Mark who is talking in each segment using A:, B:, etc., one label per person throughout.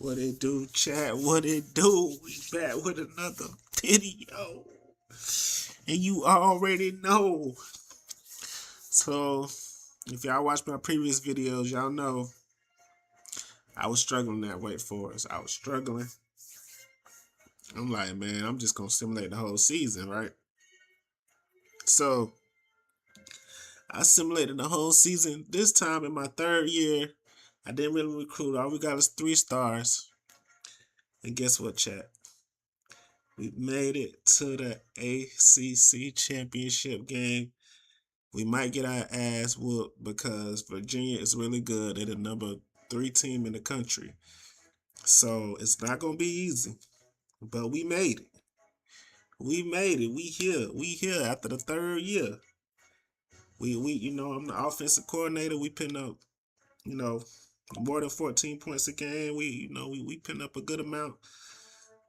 A: What it do, chat? What it do? We back with another video. And you already know. So, if y'all watched my previous videos, y'all know I was struggling that Wake Forest. I was struggling. I'm like, man, I'm just going to simulate the whole season, right? So, I simulated the whole season. This time in my third year, I didn't really recruit. All we got is 3 stars. And guess what, chat? We made it to the ACC championship game. We might get our ass whooped because Virginia is really good. They're the number 3 team in the country. So it's not going to be easy. But we made it. We made it. We here. We here after the third year. I'm the offensive coordinator. We pin up, more than 14 points a game. We pin up a good amount.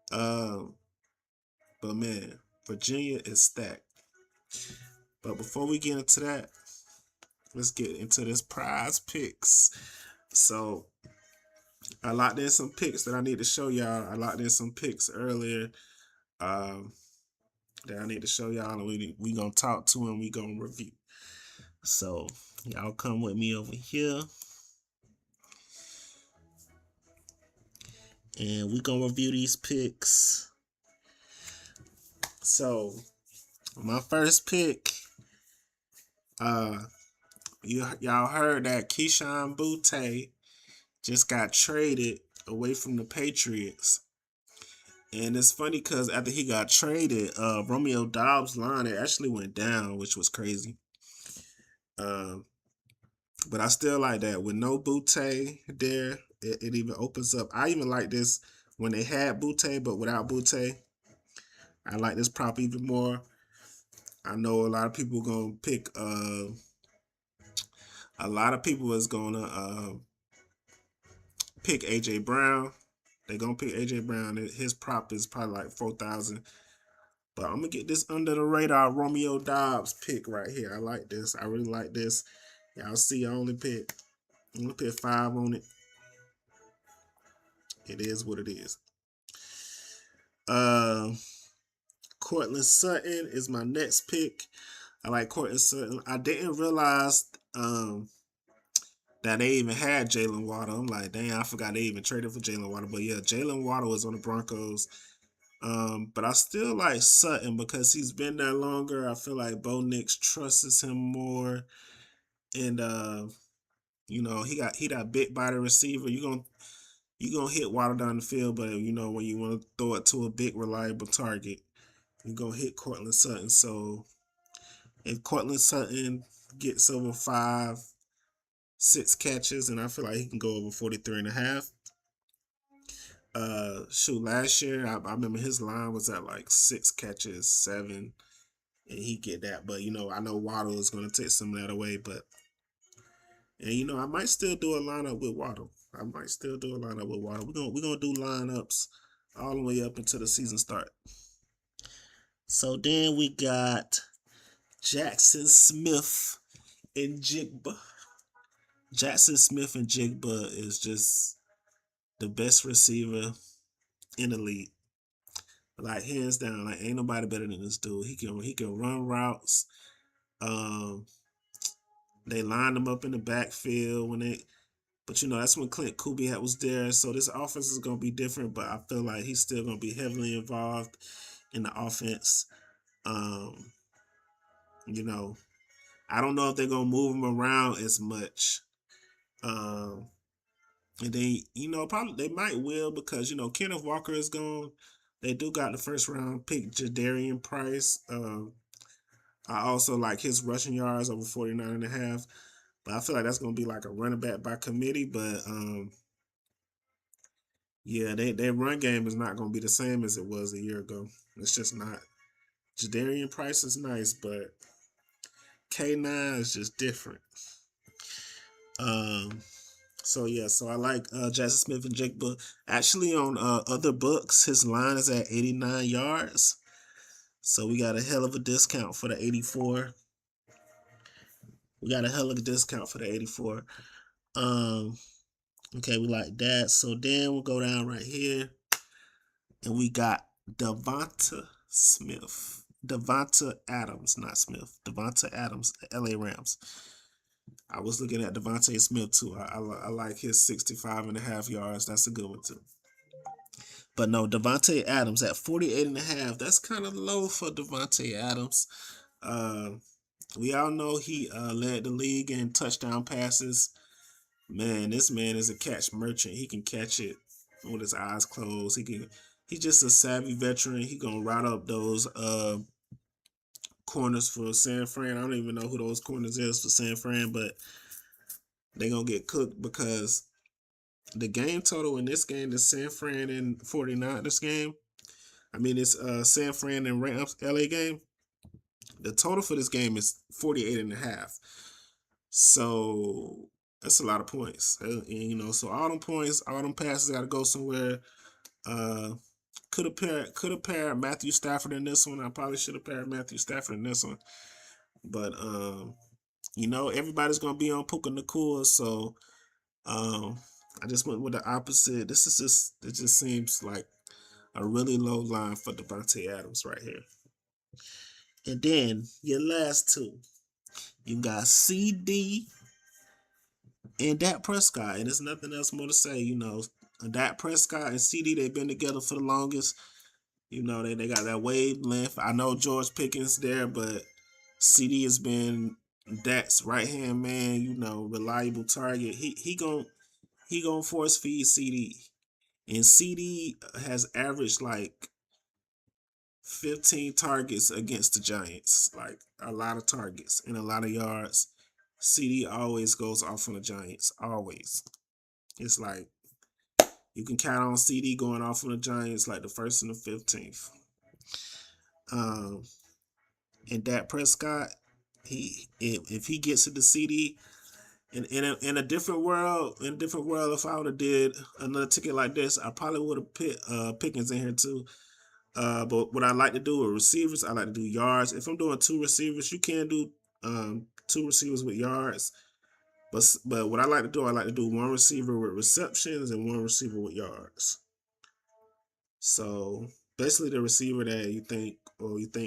A: But man, Virginia is stacked. But before we get into that, let's get into this prize picks. So I locked in some picks that I need to show y'all. I locked in some picks earlier that I need to show y'all, and we gonna talk to them. We gonna review. So y'all come with me over here, and we gonna review these picks. So my first pick, y'all heard that Keyshawn Butte just got traded away from the Patriots. And it's funny because after he got traded, Romeo Doubs' line, it actually went down, which was crazy. But I still like that. With no Butte there, it even opens up. I even like this when they had Butte, but without Butte. I like this prop even more. I know a lot of people gonna pick. A lot of people is gonna pick AJ Brown. They're gonna pick AJ Brown. His prop is probably like 4,000. But I'm gonna get this under the radar Romeo Doubs pick right here. I like this. I really like this. Y'all see, I only put 5 on it. It is what it is. Courtland Sutton is my next pick. I like Courtland Sutton. I didn't realize that they even had Jalen Waddle. I'm like, dang, I forgot they even traded for Jalen Waddle. But yeah, Jalen Waddle is on the Broncos. But I still like Sutton because he's been there longer. I feel like Bo Nix trusts him more. And he got bit by the receiver. You gonna hit Waddle down the field, but when you want to throw it to a big reliable target, you're gonna hit Courtland Sutton. So if Courtland Sutton gets over 6 catches, and I feel like he can go over 43.5. Last year I remember his line was at like 6 catches, 7, and he get that. But I know Waddle is gonna take some of that away. But I might still do a lineup with Waddle. We're gonna do lineups all the way up until the season start. So then we got Jackson Smith and Jigba. Jackson Smith and Jigba is just the best receiver in the league. Like hands down, like ain't nobody better than this dude. He can run routes. They lined him up in the backfield but that's when Clint Kubiak was there. So this offense is gonna be different, but I feel like he's still gonna be heavily involved in the offense. I don't know if they're gonna move him around as much. And they, probably they might will because Kenneth Walker is gone. They do got the first round pick Jadarian Price. I also like his rushing yards over 49.5. But I feel like that's gonna be like a running back by committee. But yeah, their run game is not gonna be the same as it was a year ago. It's just not. Jadarian Price is nice, but K9 is just different. So I like Jackson Smith and Jigba. Actually, on other books, his line is at 89 yards. So we got a hell of a discount for the 84. We got a hell of a discount for the 84. Okay, we like that. So then we'll go down right here, and we got Devonta Smith. Devonta Adams, not Smith. Devonta Adams, LA Rams. I was looking at Devontae Smith too. I like his 65.5 yards. That's a good one too. But no, Devontae Adams at 48.5. That's kind of low for Devontae Adams. Uh, we all know he led the league in touchdown passes. Man, this man is a catch merchant. He can catch it with his eyes closed. He's just a savvy veteran. He gonna route up those corners for San Fran. I don't even know who those corners is for San Fran, but they gonna get cooked because the game total in this game is San Fran and 49. This game, I mean, it's San Fran and Rams LA game. The total for this game is 48.5. So that's a lot of points. And, you know, so all them points, all them passes got to go somewhere. Could have paired Matthew Stafford in this one. I probably should have paired Matthew Stafford in this one. But you know, everybody's gonna be on Puka Nacua, so I just went with the opposite. It just seems like a really low line for Devontae Adams right here. And then your last two, you got CD and Dak Prescott, and there's nothing else more to say. You know, Dak Prescott and CD, they've been together for the longest. You know, they got that wavelength. I know George Pickens there, but CD has been Dak's right hand man. You know, reliable target. He gonna force feed CD, and CD has averaged like 15 targets against the Giants, like a lot of targets and a lot of yards. CD always goes off on the Giants. Always. It's like you can count on CD going off on the Giants like the first and the 15th. Um, and Dak Prescott, if he gets to the CD, in a different world, if I would have did another ticket like this, I probably would have put Pickens in here too. But what I like to do with receivers, I like to do yards. If I'm doing two receivers, you can do two receivers with yards. But what I like to do, I like to do one receiver with receptions and one receiver with yards. So basically, the receiver that you think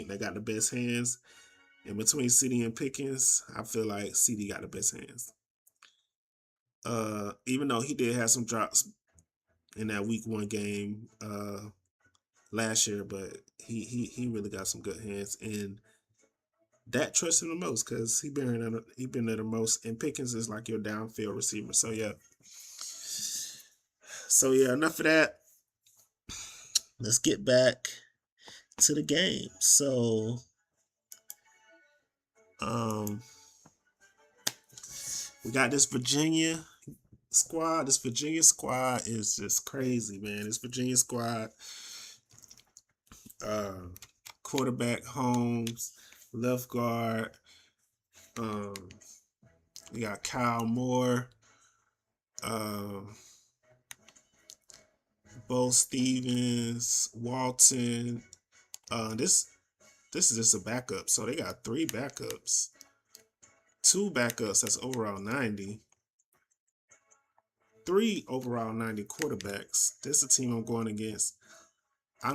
A: they got the best hands. And between CD and Pickens, I feel like CD got the best hands. Even though he did have some drops in that week one game last year, but he really got some good hands, and that trusts him the most because he been there the most. And Pickens is like your downfield receiver. So yeah. Enough of that. Let's get back to the game. So we got this Virginia squad. This Virginia squad is just crazy, man. This Virginia squad, quarterback Holmes, left guard, we got Kyle Moore, Bo Stevens, Walton. This is just a backup, so they got 3 backups, 2 backups. That's overall 90. 3 overall 90 quarterbacks. This is a team I'm going against. I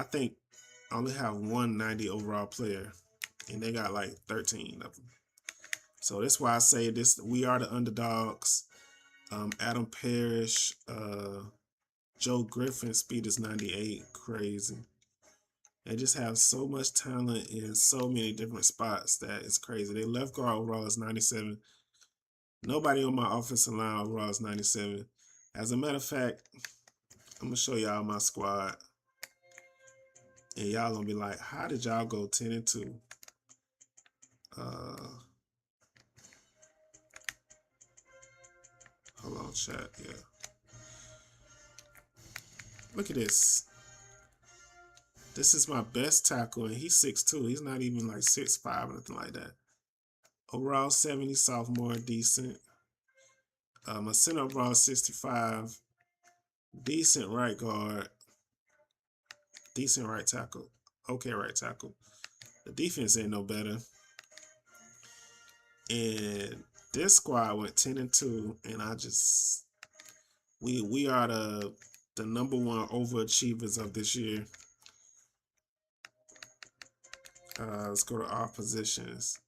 A: think I only have 1 90 overall player, and they got like 13 of them. So that's why I say this. We are the underdogs. Adam Parrish, Joe Griffin, speed is 98. Crazy. They just have so much talent in so many different spots that it's crazy. Their left guard overall is 97. Nobody on my offensive line overall is 97. As a matter of fact, I'm going to show y'all my squad. And y'all going to be like, how did y'all go 10-2? Hold on, chat. Yeah. Look at this. This is my best tackle, and he's 6'2". He's not even like 6'5" or nothing like that. Overall 70, sophomore, decent. My center overall 65. Decent right guard. Decent right tackle. Okay, right tackle. The defense ain't no better. And this squad went 10-2, and We are the #1 overachievers of this year. Let's go to our positions.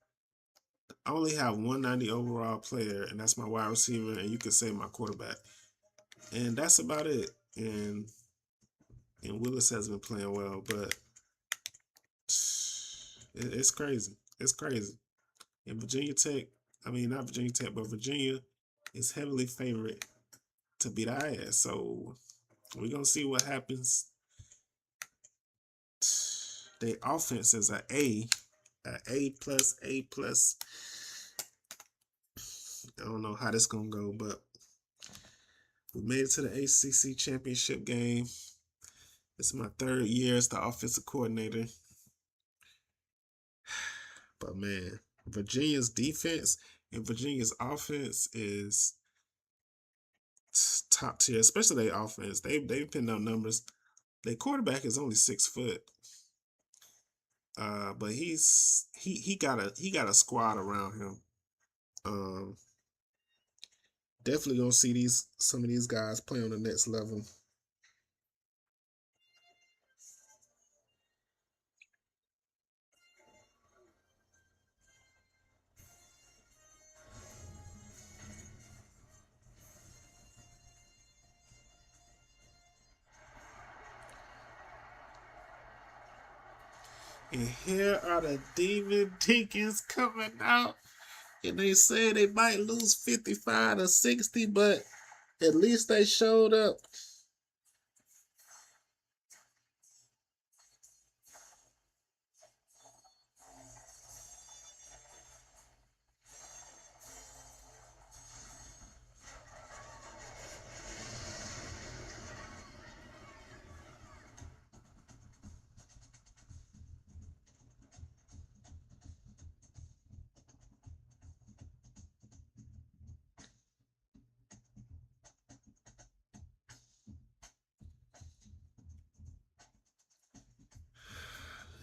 A: I only have 190 overall player, and that's my wide receiver, and you could say my quarterback. And that's about it. And Willis has been playing well, but it's crazy. It's crazy. And Virginia Tech, I mean, not Virginia Tech, but Virginia is heavily favored to beat our ass. So we're going to see what happens. Their offense is an A plus, A plus. I don't know how this going to go, but we made it to the ACC championship game. It's my 3rd year as the offensive coordinator. But man, Virginia's defense and Virginia's offense is top tier, especially their offense. They've pinned out numbers. Their quarterback is only 6 foot. But he got a squad around him. Definitely gonna see some of these guys play on the next level. And here are the Demon Deacons coming out. And they say they might lose 55 to 60, but at least they showed up.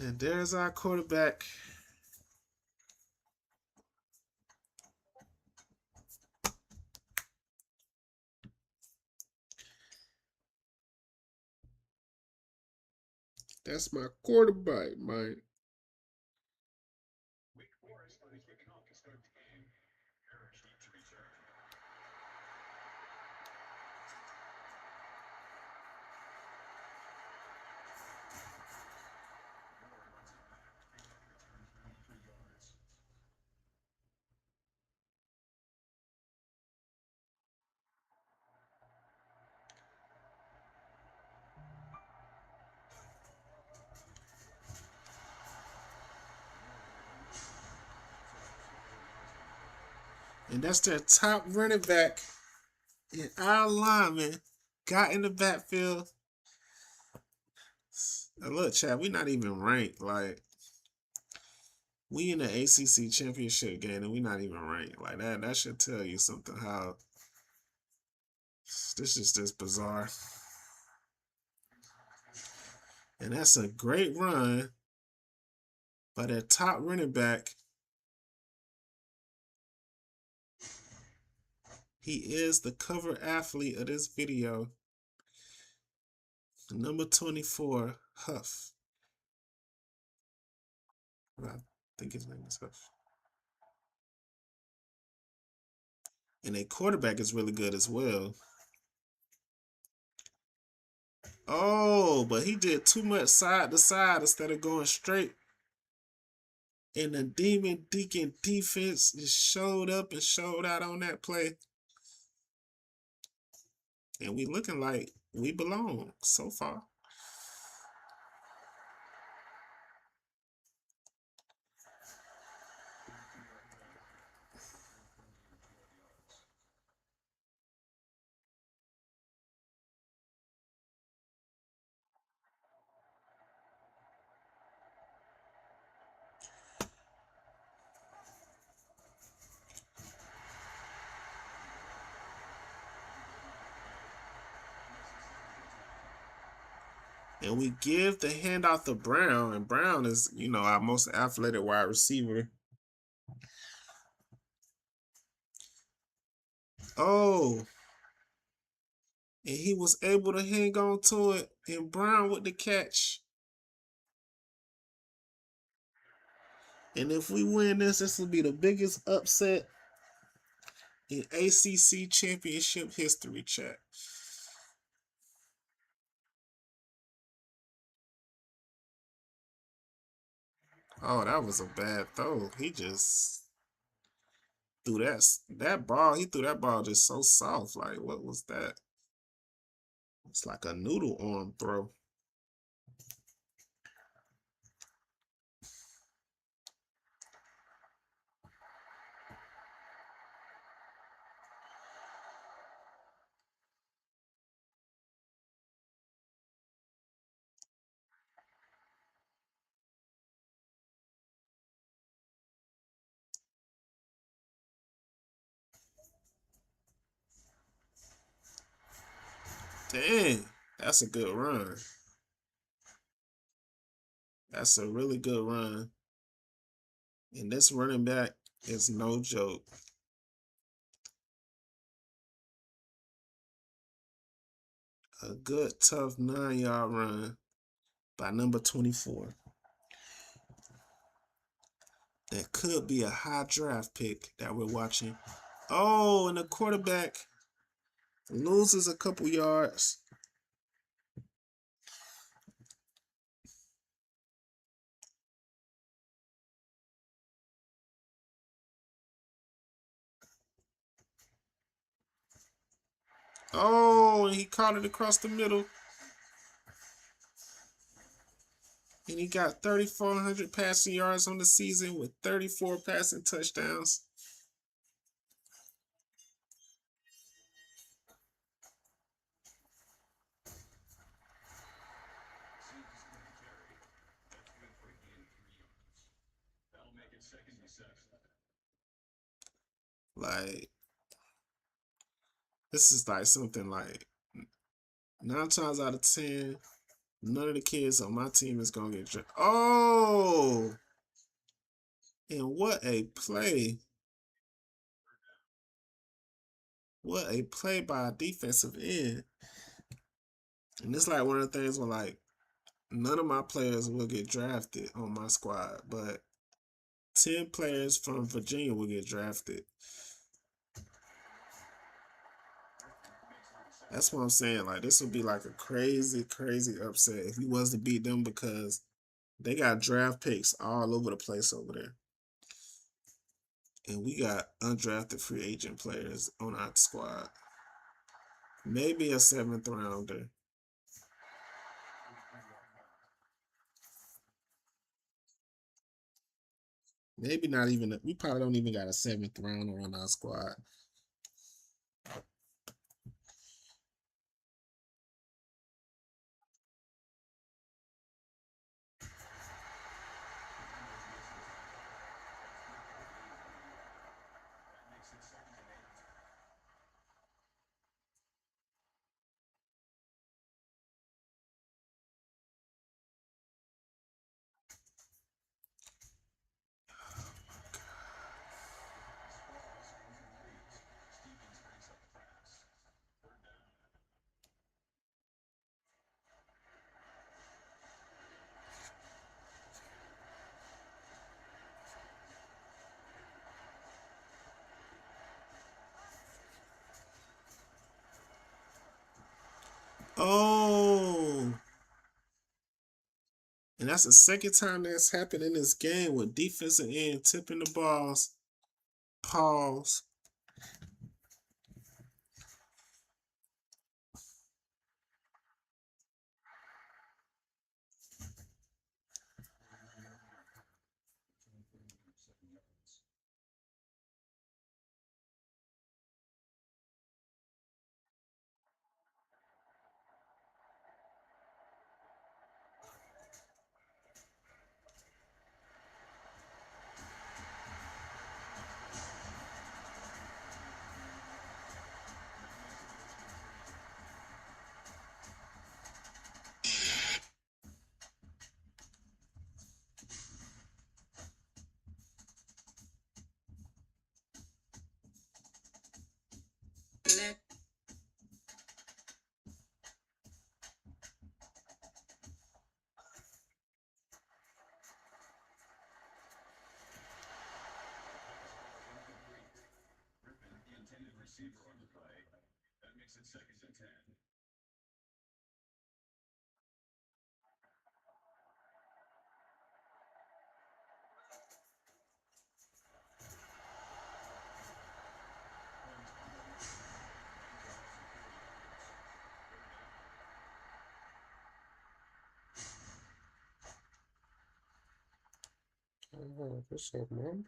A: And there's our quarterback. That's my quarterback, man. And that's their top running back. And our lineman got in the backfield. Now look, Chad, we not even ranked. Like, we in the ACC championship game and we not even ranked. Like, that should tell you something how this is just bizarre. And that's a great run by their top running back. He is the cover athlete of this video. Number 24, Huff. I think his name is Huff. And a quarterback is really good as well. Oh, but he did too much side to side instead of going straight. And the Demon Deacon defense just showed up and showed out on that play. And we looking like we belong so far. And we give the handoff to Brown, and Brown is, our most athletic wide receiver. Oh, And he was able to hang on to it. And Brown with the catch. And if we win this will be the biggest upset in ACC championship history, chat. Oh, that was a bad throw. He just threw that ball. He threw that ball just so soft. Like, what was that? It's like a noodle arm throw. Dang, that's a good run. That's a really good run. And this running back is no joke. A good, tough 9-yard run by number 24. That could be a high draft pick that we're watching. Oh, and the quarterback loses a couple yards. Oh, and he caught it across the middle. And he got 3,400 passing yards on the season with 34 passing touchdowns. Like, this is like something like 9 times out of 10, none of the kids on my team is going to get drafted. Oh! And what a play. What a play by a defensive end. And it's like one of the things where, like, none of my players will get drafted on my squad, but 10 players from Virginia will get drafted. That's what I'm saying. Like, this would be like a crazy, crazy upset if he was to beat them because they got draft picks all over the place over there. And we got undrafted free agent players on our squad. Maybe a 7th rounder. Maybe not even. We probably don't even got a 7th rounder on our squad. Oh. And that's the second time that's happened in this game with defensive end tipping the balls. Pause. Oh, what's up, man?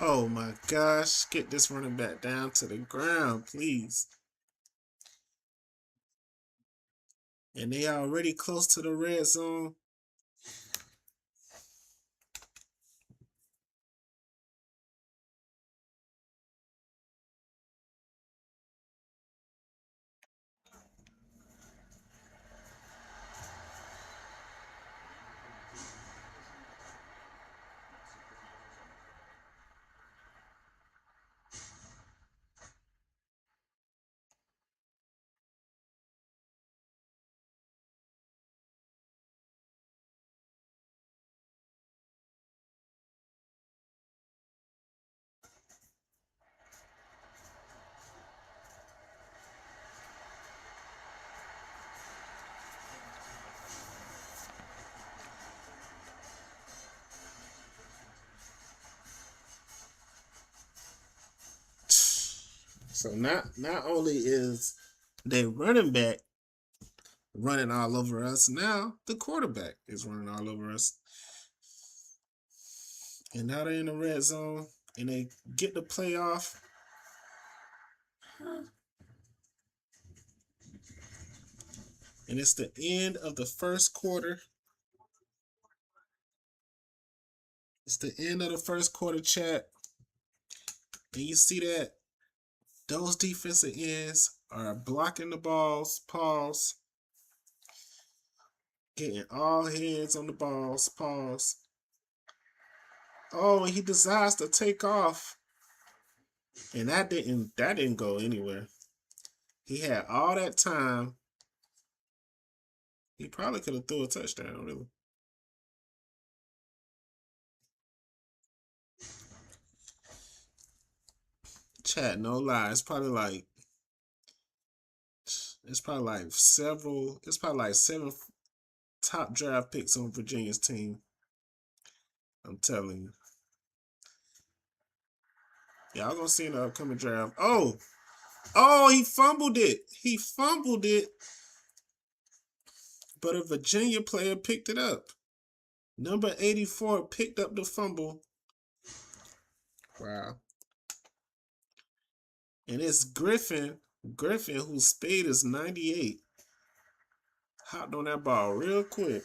A: Oh my gosh, get this running back down to the ground, please. And they already close to the red zone. So not only is they running back running all over us, now the quarterback is running all over us. And now they're in the red zone and they get the playoff. And it's the end of the first quarter. It's the end of the first quarter, chat. And you see that those defensive ends are blocking the balls, pause, getting all hands on the balls, pause. Oh, and he decides to take off. And that didn't go anywhere. He had all that time. He probably could have threw a touchdown, really. Chat, no lie. It's probably like seven top draft picks on Virginia's team. I'm telling you. Y'all gonna see in the upcoming draft. Oh, he fumbled it. He fumbled it. But a Virginia player picked it up. Number 84 picked up the fumble. Wow. And it's Griffin, whose speed is 98. Hopped on that ball real quick.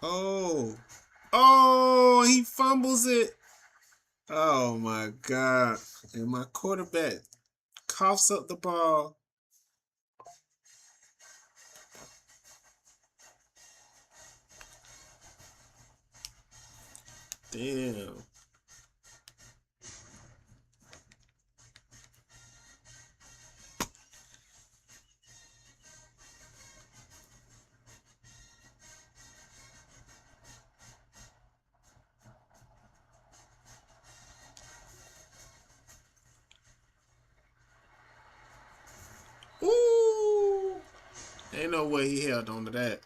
A: Oh. Oh, he fumbles it. Oh my God. And my quarterback coughs up the ball. Damn. Ooh. Ain't no way he held on to that.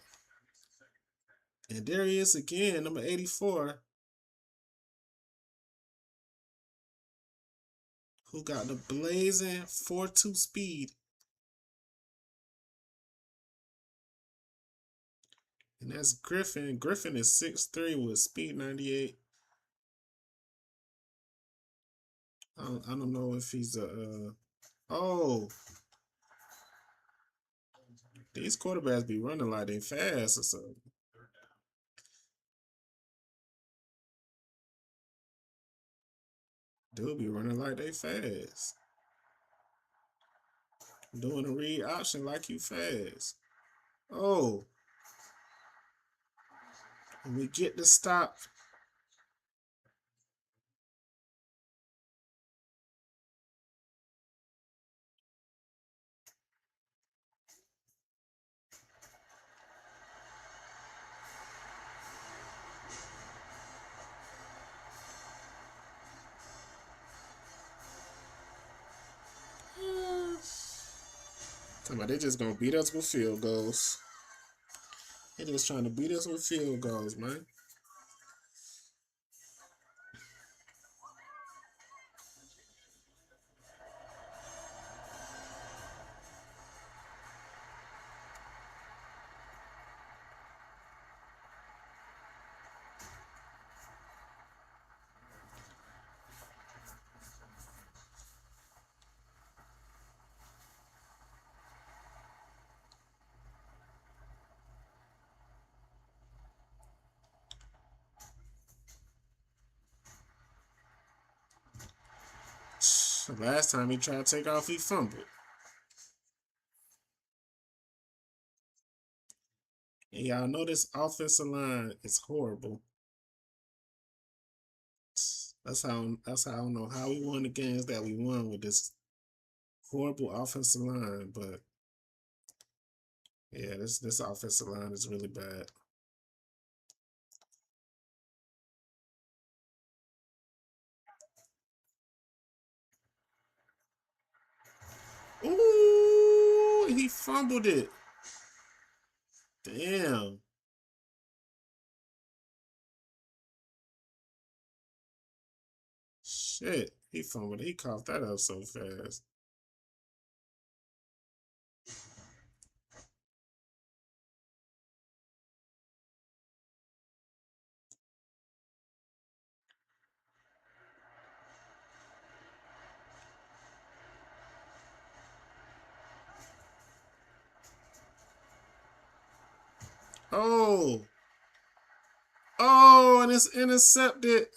A: And there he is again, number 84. Who got the blazing 4.2 speed. And that's Griffin. Griffin is 6'3" with speed 98. I don't know if he's a... oh. These quarterbacks be running like they fast or something. Dude be running like they fast. Doing a read option like you fast. Oh. And we get the stop. Talking about they just gonna beat us with field goals. They just trying to beat us with field goals, man. Last time he tried to take off, he fumbled. And y'all know this offensive line is horrible. That's how I don't know how we won the games that we won with this horrible offensive line, but yeah, this offensive line is really bad. Ooh, he fumbled it. Damn. Shit. He fumbled. He coughed that up so fast. Oh. Oh, and it's intercepted.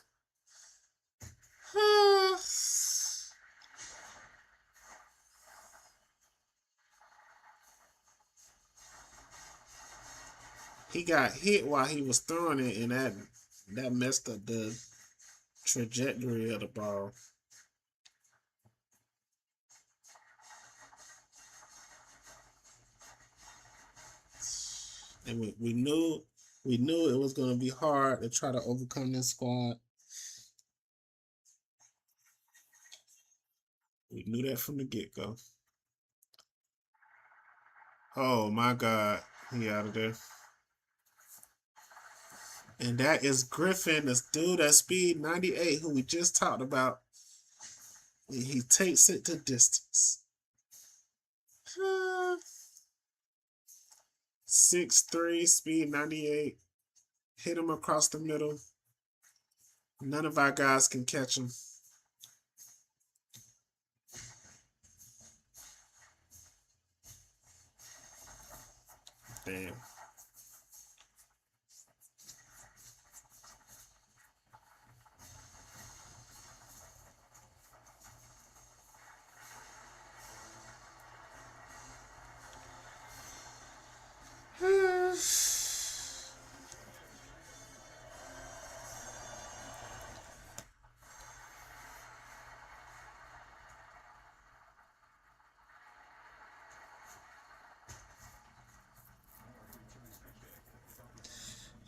A: He got hit while he was throwing it, and that messed up the trajectory of the ball. And we knew it was going to be hard to try to overcome this squad. We knew that from the get-go. Oh my God, he out of there. And that is Griffin, this dude at speed 98, who we just talked about. He takes it to distance. 6'3", speed 98. Hit him across the middle. None of our guys can catch him. Damn.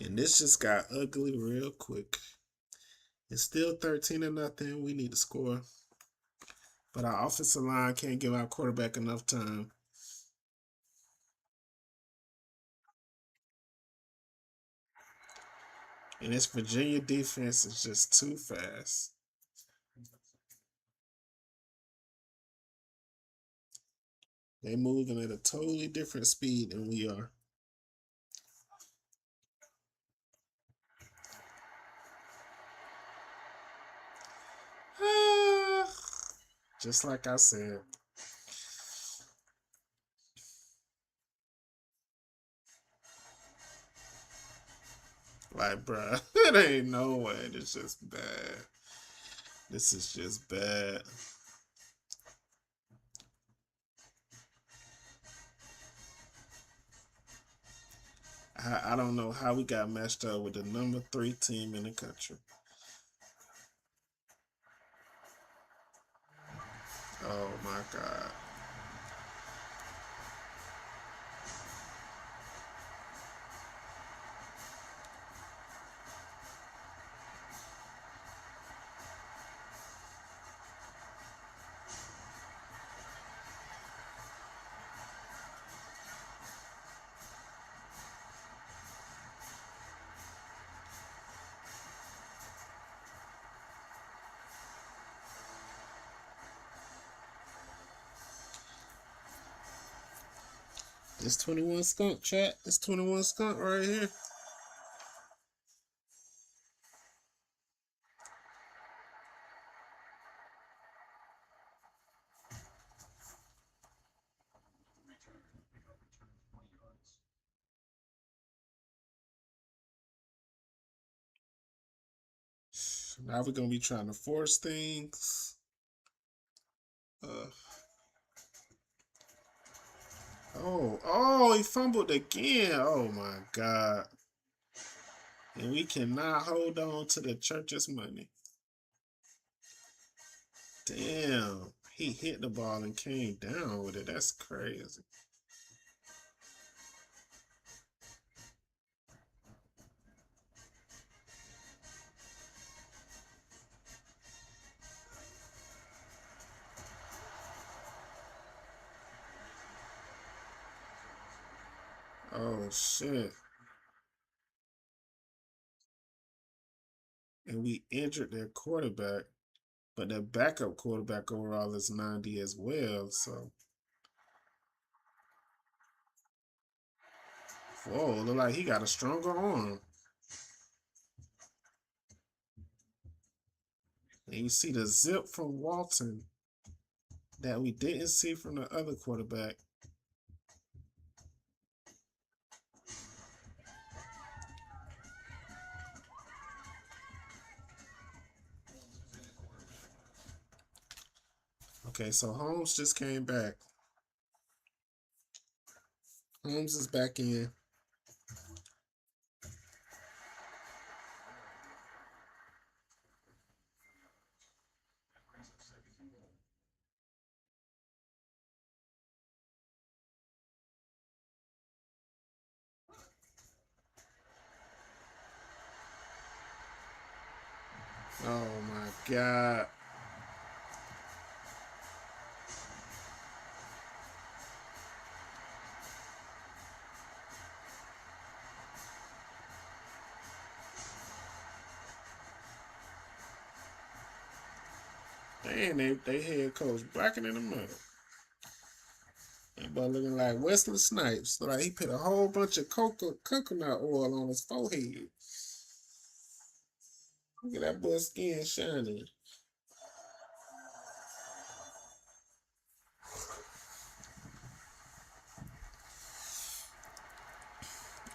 A: And this just got ugly real quick. It's still 13-0. We need to score. But our offensive line can't give our quarterback enough time. And this Virginia defense is just too fast. They're moving at a totally different speed than we are. Just like I said. Like, bruh, it ain't no way. It's just bad. This is just bad. I don't know how we got matched up with the number 3 team in the country. Oh my God. This 21 skunk chat. This 21 skunk right here. Now we're gonna be trying to force things. Oh, he fumbled again. Oh my God. And we cannot hold on to the church's money. Damn. He hit the ball and came down with it. That's crazy. Oh shit. And we injured their quarterback, but their backup quarterback overall is 90 as well. So, whoa, look like he got a stronger arm. And you see the zip from Walton that we didn't see from the other quarterback. Okay, so Holmes just came back. Holmes is back in. Oh my God. Man, they head coach blacking in the mud. That boy looking like Wesley Snipes. Like he put a whole bunch of coconut oil on his forehead. Look at that boy's skin shining.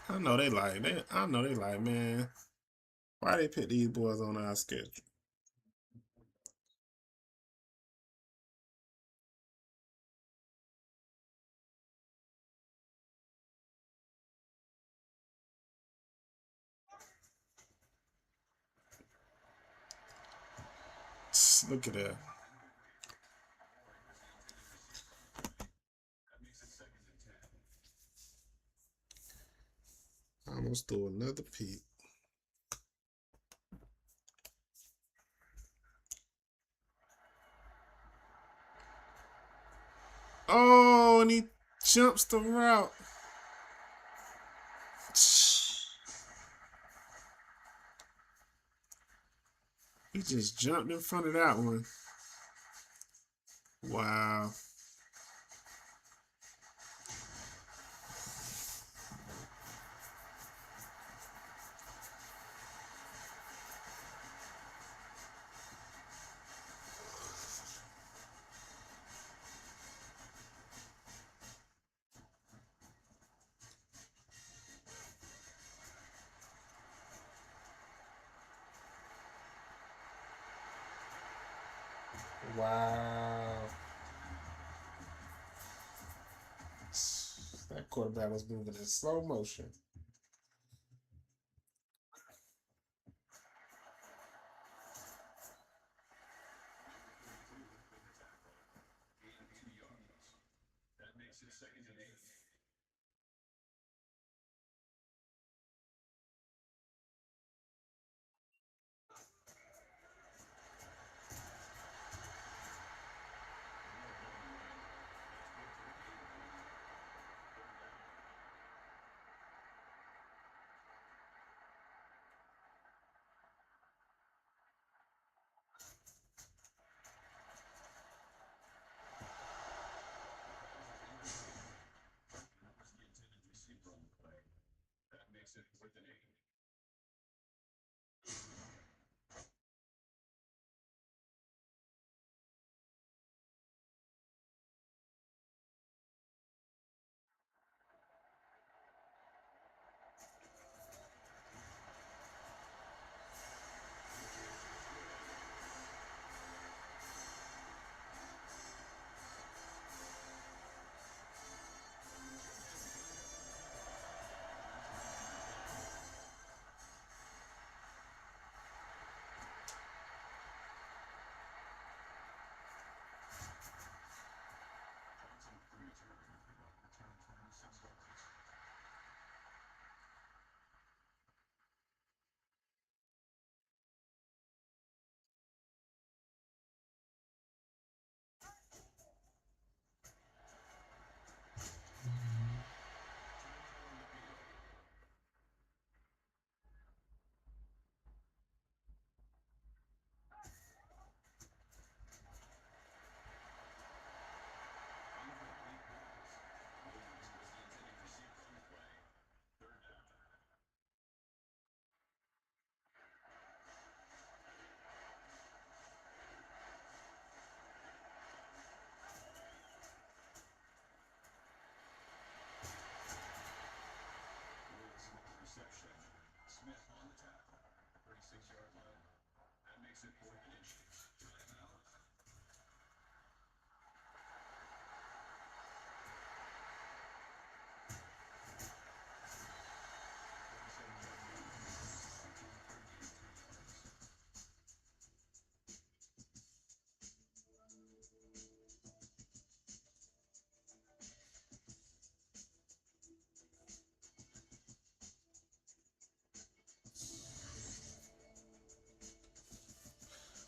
A: I know they like, man, why they put these boys on our schedule? Look at that. I'm Let's do another peek. Oh, and he jumps the route. He just jumped in front of that one. Wow. Wow. That quarterback was moving in slow motion.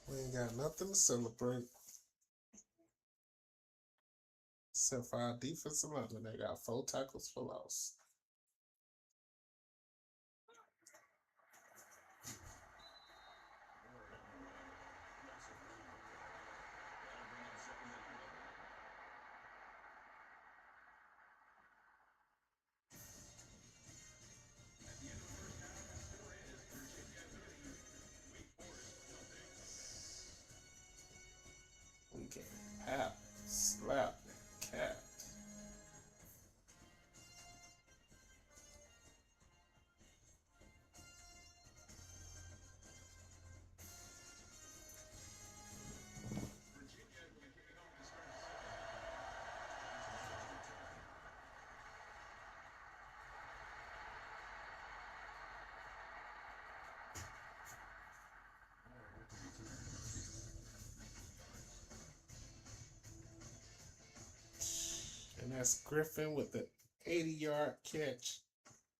A: We ain't got nothing to celebrate except for our defensive lineman. They got 4 tackles for loss. We can pat, slap, cat. And that's Griffin with the 80-yard catch.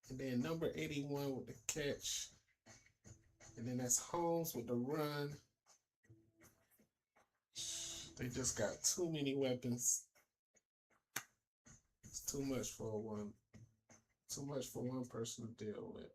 A: And then number 81 with the catch. And then that's Holmes with the run. They just got too many weapons. It's too much for one person to deal with.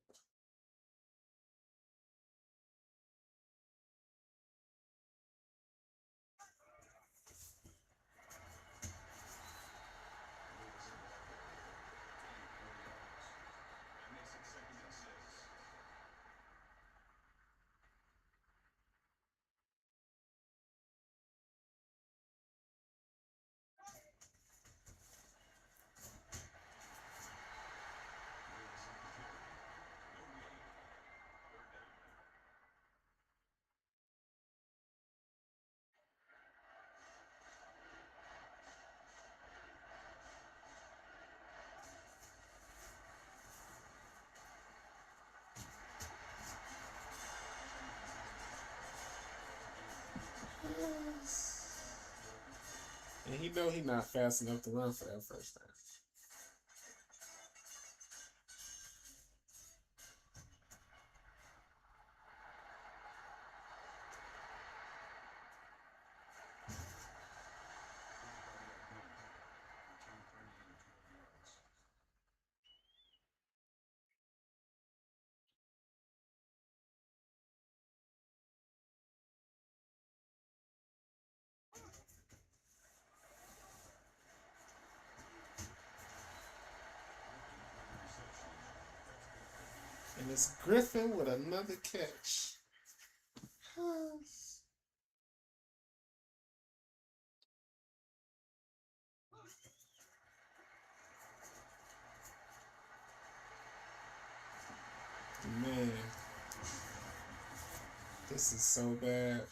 A: And he know he not fast enough to run for that first time. And it's Griffin with another catch. Man, this is so bad.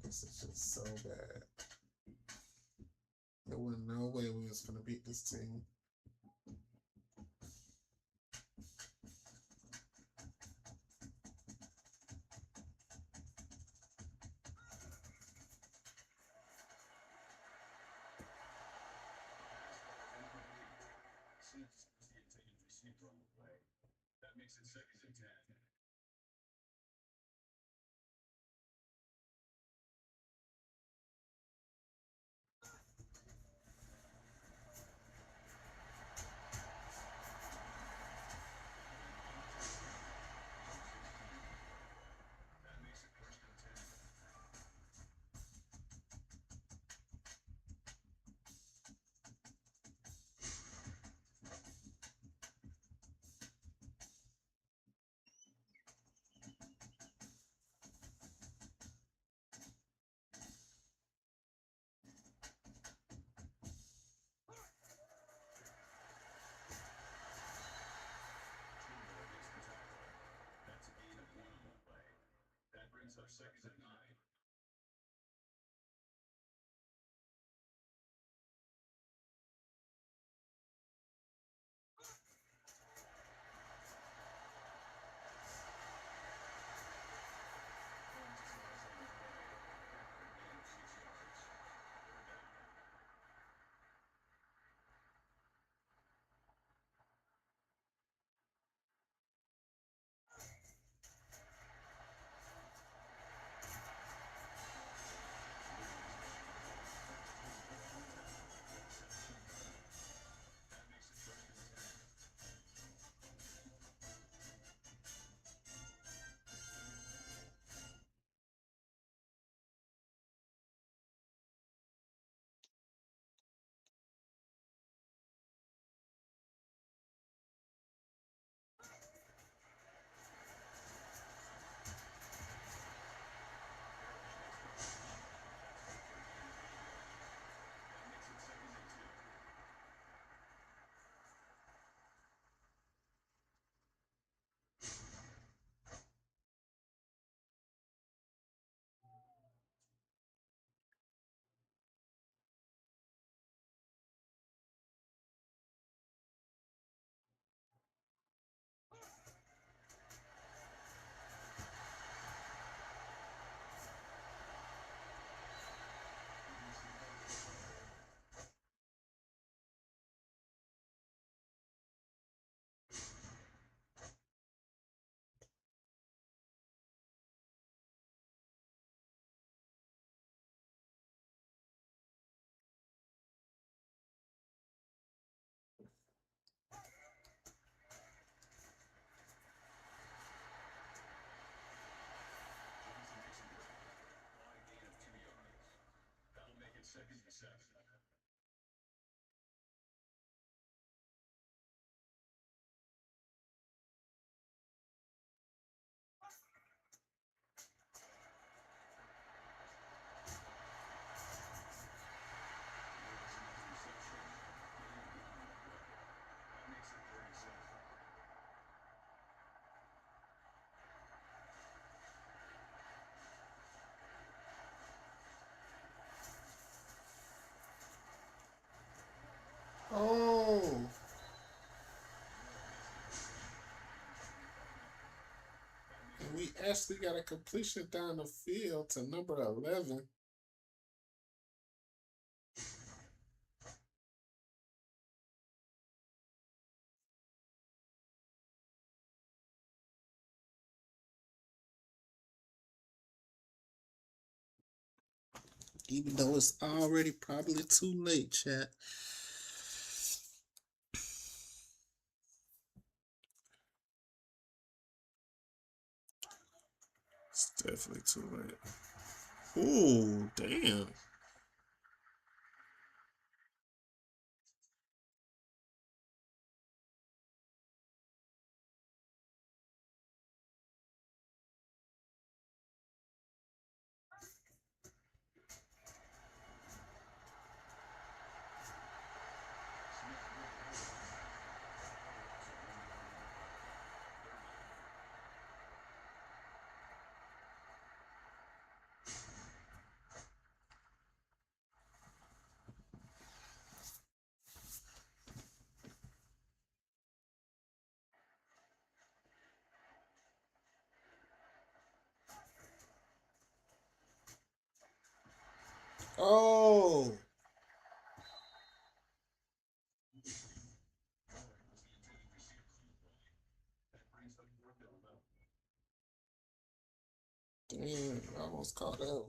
A: This is just so bad. There was no way we was gonna beat this team. Oh, and we actually got a completion down the field to number 11. Even though it's already probably too late, chat. It's definitely too late. Ooh, damn. Oh, damn. I almost caught out.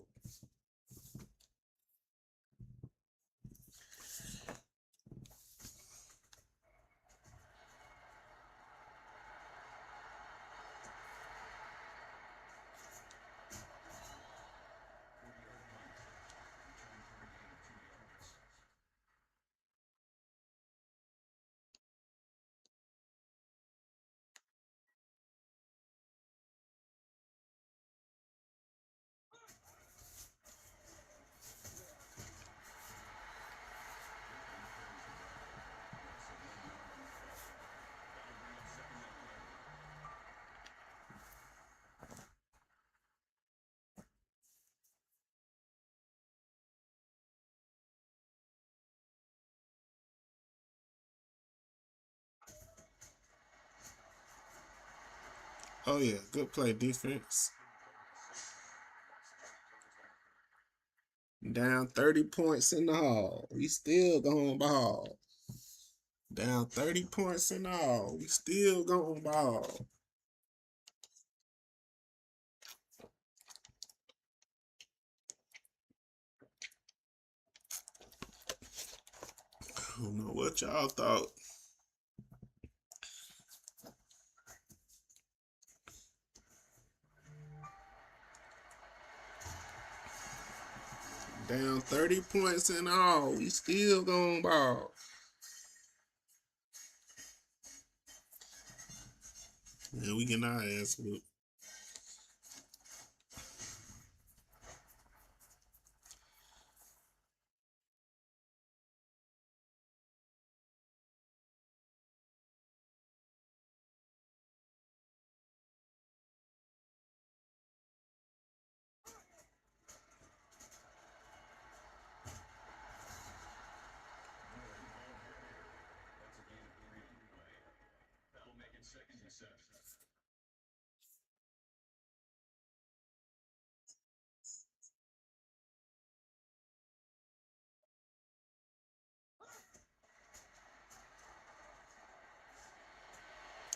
A: Oh, yeah. Good play defense. Down 30 points in the hall. We still going ball. Down 30 points in the hall. We still going ball. I don't know what y'all thought. Down 30 points in all. We still going ball. Yeah, we getting our ass whooped.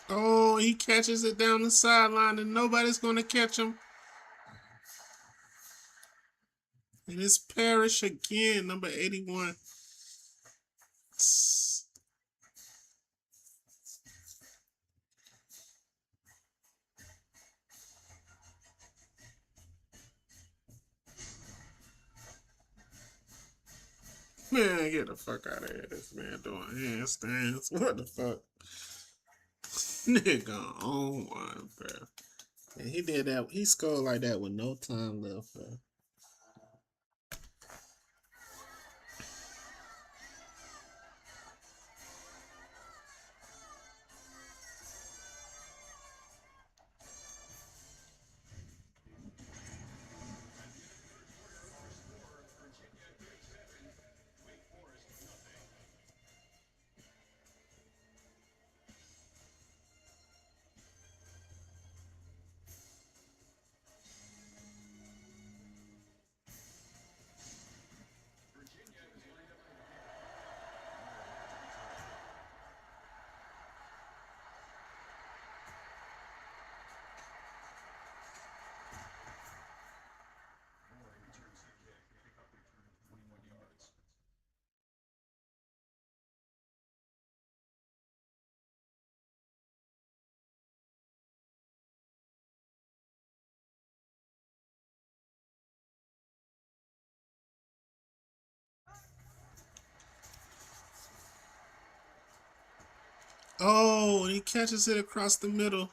A: Oh, he catches it down the sideline and nobody's going to catch him. And it's Parrish again, number 81. Man, get the fuck out of here. This man doing handstands. What the fuck? Nigga on one, bro. And he did that. He scored like that with no time left, bro. Oh, and he catches it across the middle.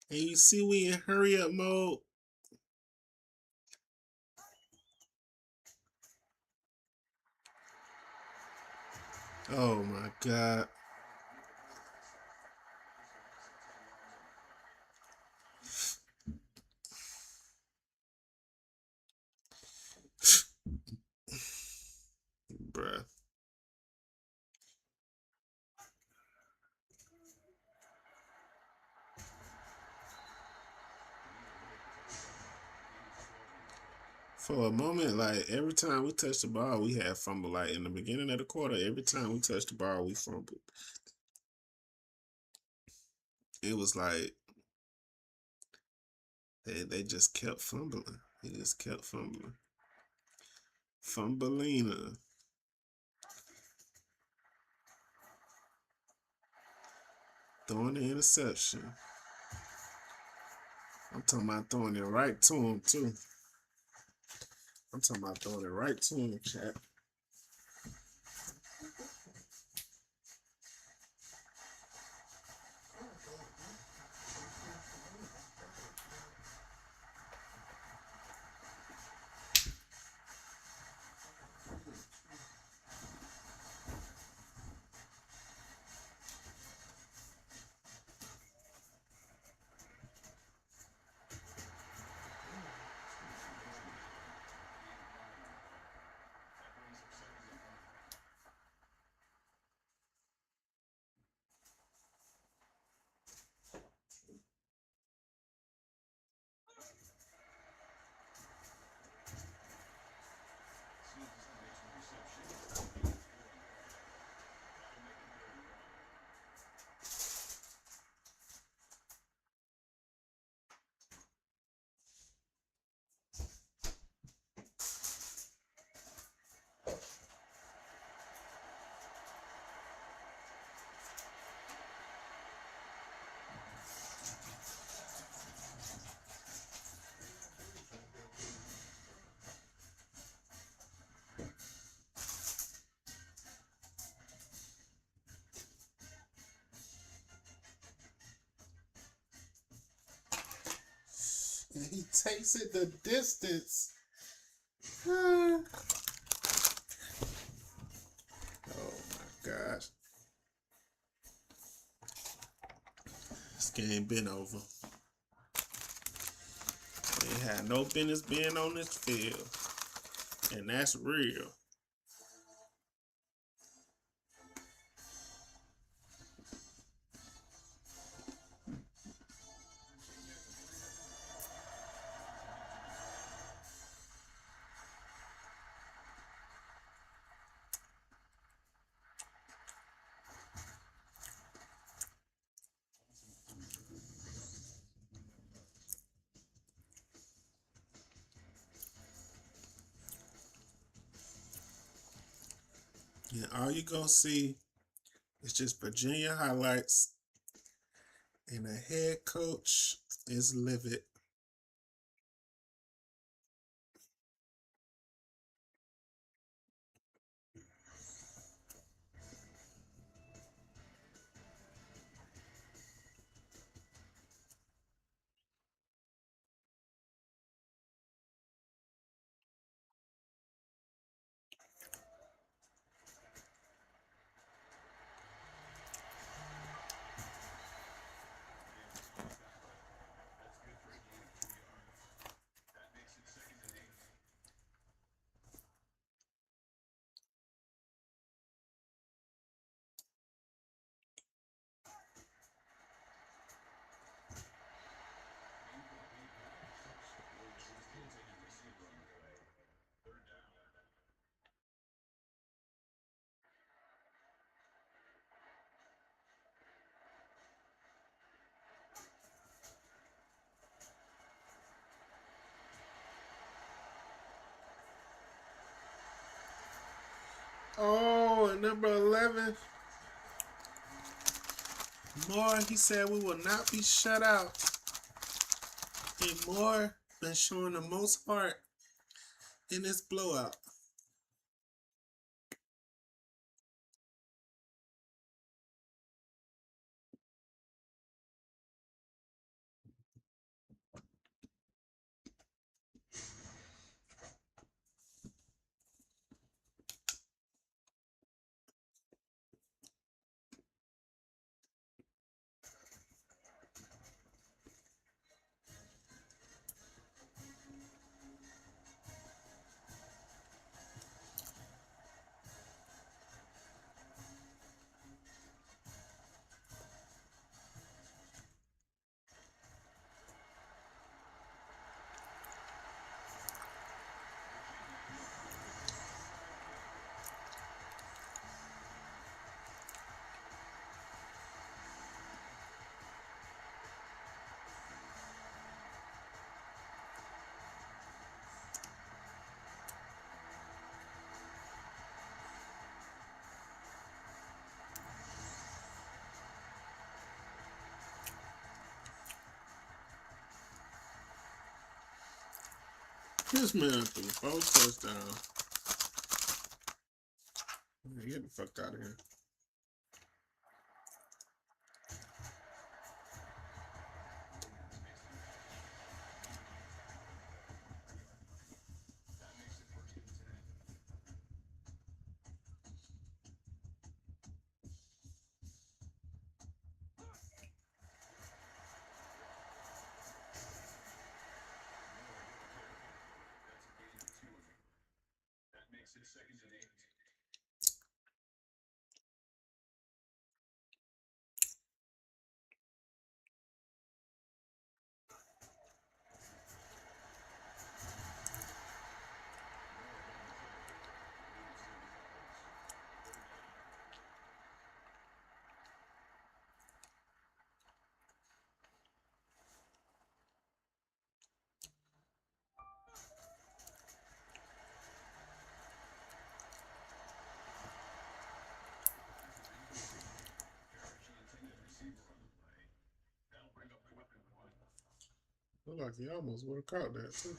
A: And you see we in hurry up mode. Oh my god. Bruh. For a moment, like every time we touch the ball, we had fumble. Like in the beginning of the quarter, every time we touched the ball, we fumbled. It was like they just kept fumbling. They just kept fumbling. Fumbleina. Throwing the interception. I'm talking about throwing it right to him, too. I'm talking about throwing it right to him, chat. And he takes it the distance. Oh my gosh. This game been over. They had no business being on this field. And that's real. And all you gonna see is just Virginia highlights, and the head coach is livid. Oh, and number 11. Moore, he said we will not be shut out. And Moore been showing the most heart in this blowout. This man threw 4 touchdowns. Get the fuck out of here. Look like he almost would have caught that too.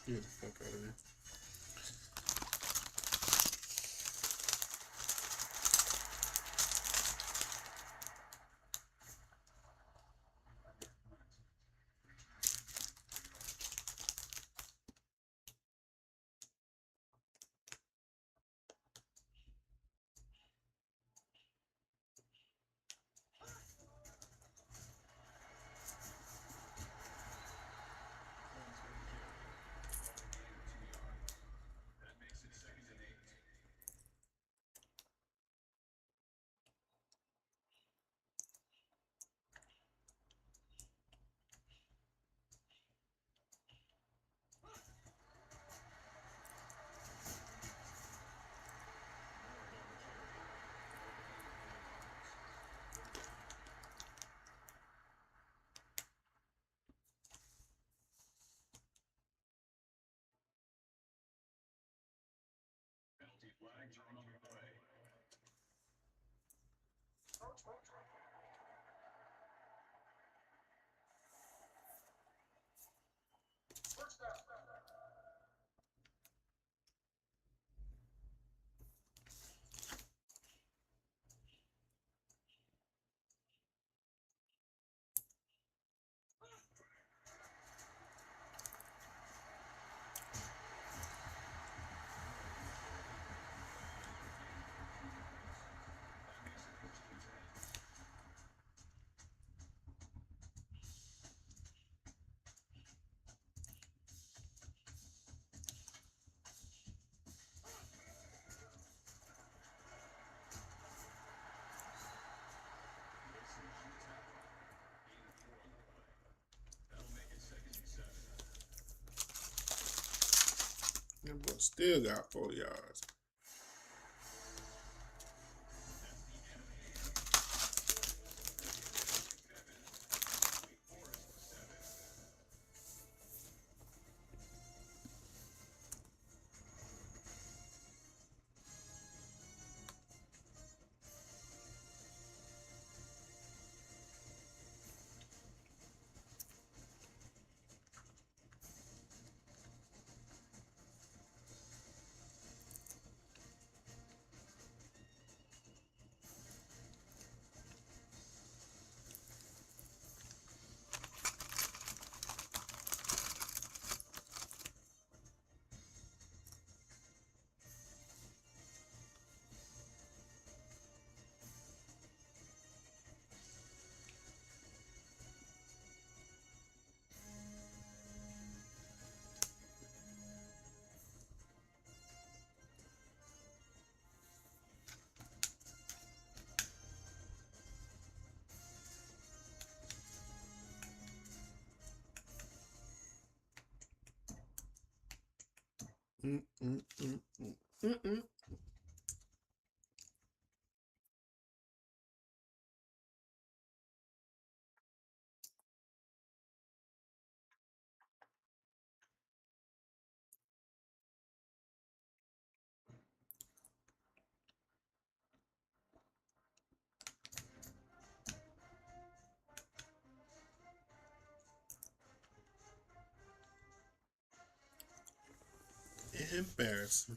A: Get the fuck out of here. Still got 4 yards. Embarrassing.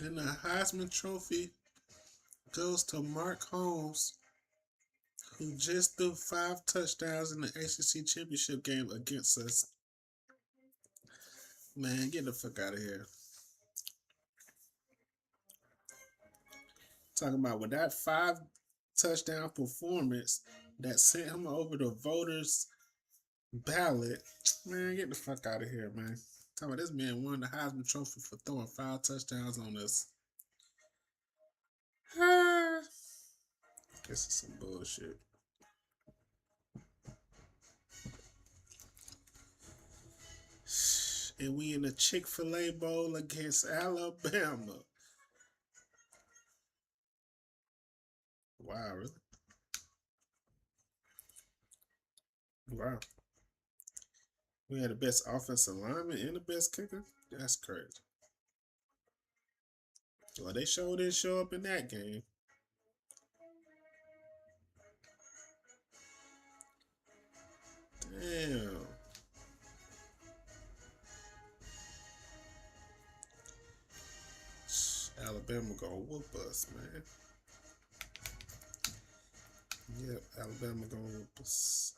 A: And the Heisman Trophy goes to Mark Holmes, who just threw 5 touchdowns in the ACC championship game against us. Man, get the fuck out of here. Talking about with that 5 touchdown performance that sent him over the voters' ballot. Man, get the fuck out of here, man. Talking about this man won the Heisman Trophy for throwing 5 touchdowns on us. This is some bullshit. And we in the Chick-fil-A Bowl against Alabama. Wow, really? Wow. We had the best offensive lineman and the best kicker? That's crazy. Well, they sure didn't show up in that game. Damn. Alabama gonna whoop us, man. Yep, Alabama gonna whoop us.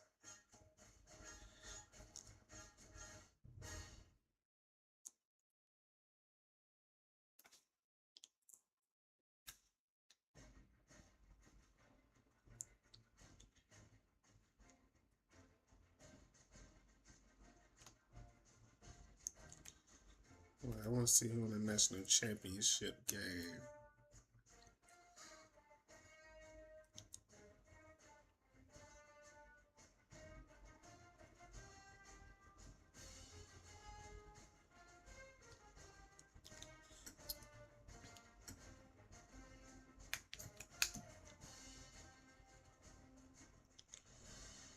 A: Well, I want to see who in the national championship game.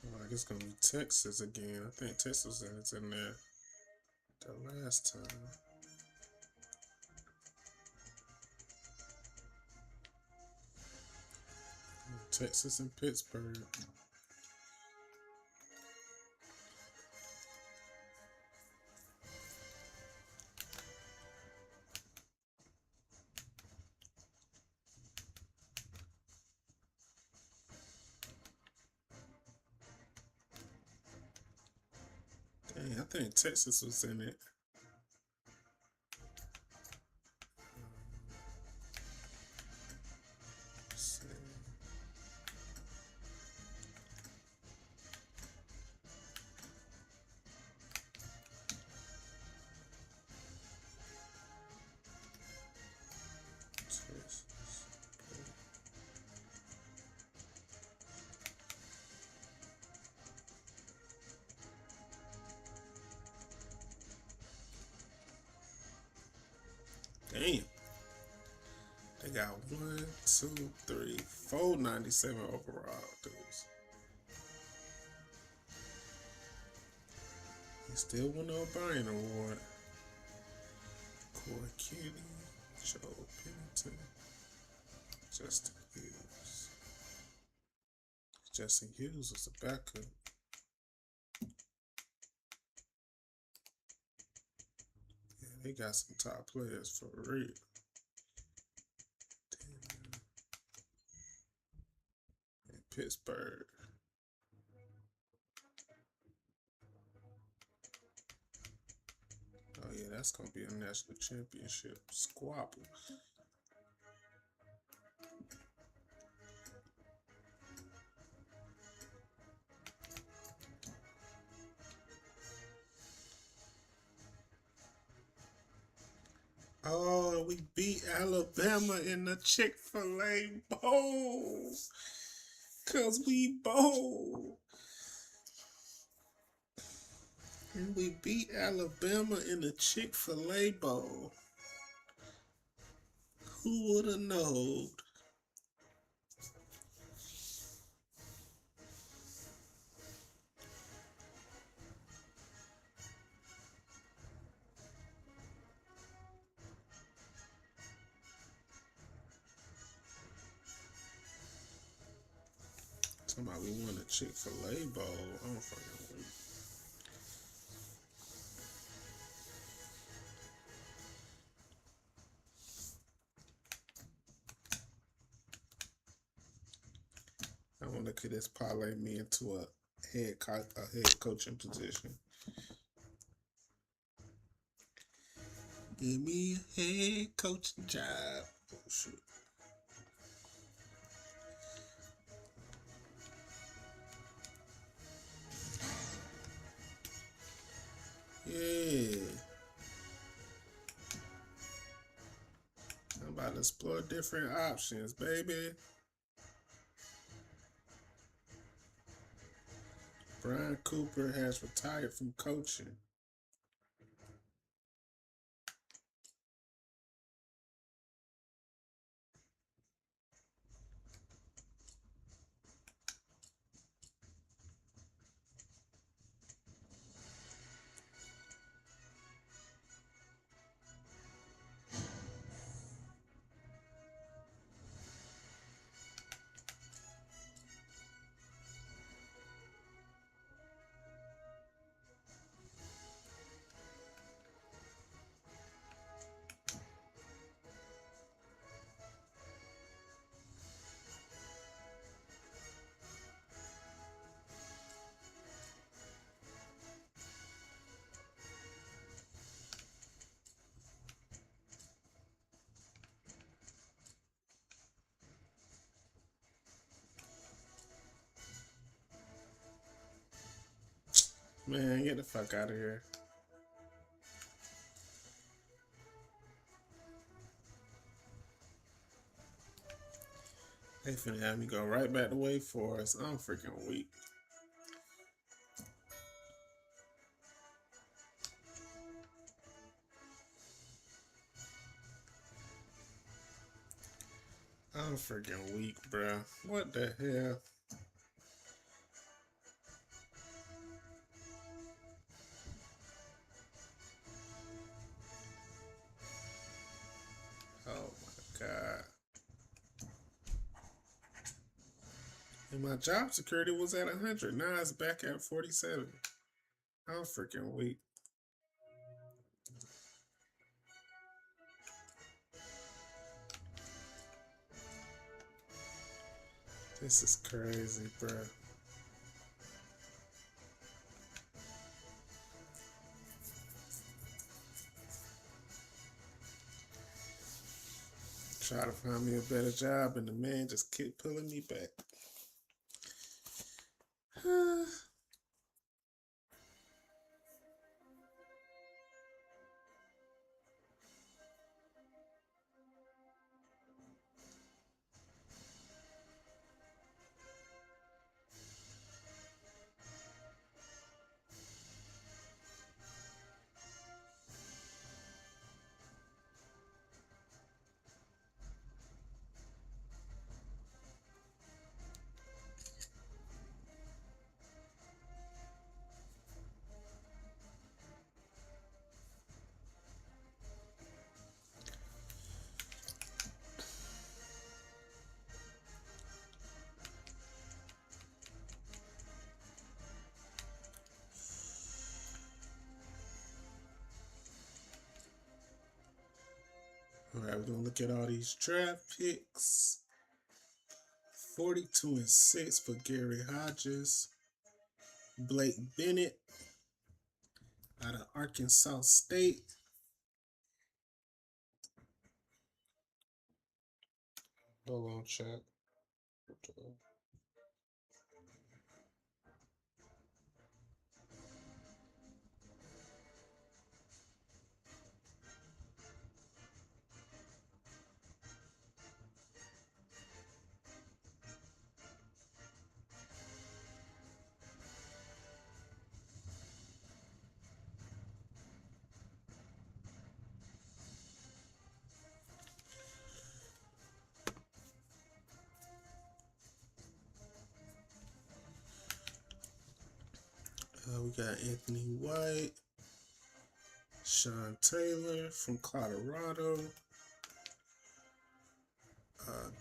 A: Well, I guess it's gonna be Texas again. I think Texas is in there the last time. Texas and Pittsburgh. Dang, I think Texas was in it. Damn. They got 1, 2, 3, 4 97 overall dudes. He still won the O'Brien Award. Corey Kenny, Joe Pennington, Justin Hughes. Justin Hughes was the backup. Yeah, they got some top players for real. In Pittsburgh. Oh yeah, that's gonna be a national championship squabble. Oh, we beat Alabama in the Chick-fil-A Bowl. Cause we bold. And we beat Alabama in the Chick-fil-A Bowl. Who would have known? Talking about we won the Chick-fil-A Bowl. I'm fucking weak. I want to could this parlay me into a head coaching position. Give me a head coaching job. Oh shit. Yeah. I'm about to explore different options, baby. Brian Cooper has retired from coaching. Man, get the fuck out of here. They finna have me go right back to Wake Forest. I'm freaking weak. I'm freaking weak, bruh. What the hell? Oh my god. And my job security was at 100. Now it's back at 47. I'm freaking weak. This is crazy, bruh. Try to find me a better job, and the man just kept pulling me back. we're gonna look at all these draft picks. 42-6 for Gary Hodges. Blake Bennett out of Arkansas State. Hold on, chat. We got Anthony White, Sean Taylor from Colorado,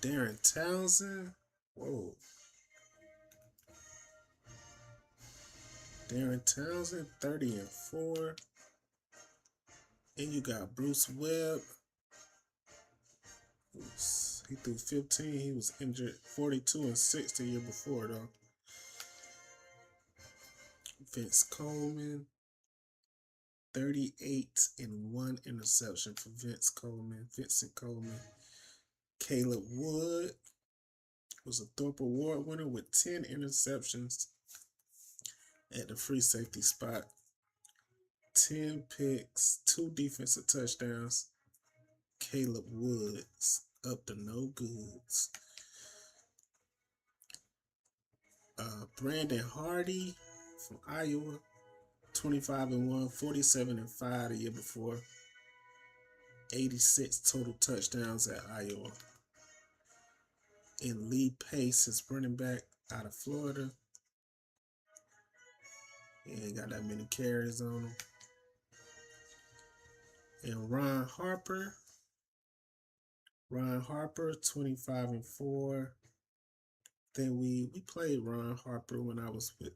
A: Darren Townsend. Whoa. Darren Townsend, 30-4. And you got Bruce Webb. Oops. He threw 15. He was injured. 42-6 the year before, though. Vince Coleman, 38 and 1 interception for Vincent Coleman. Caleb Wood was a Thorpe Award winner with 10 interceptions at the free safety spot. 10 picks, 2 defensive touchdowns. Caleb Woods up to no goods. Brandon Hardy from Iowa, 25-1, 47-5 the year before. 86 total touchdowns at Iowa. And Lee Pace, his running back out of Florida. He ain't got that many carries on him. And Ron Harper, 25-4. Then we played Ron Harper when I was with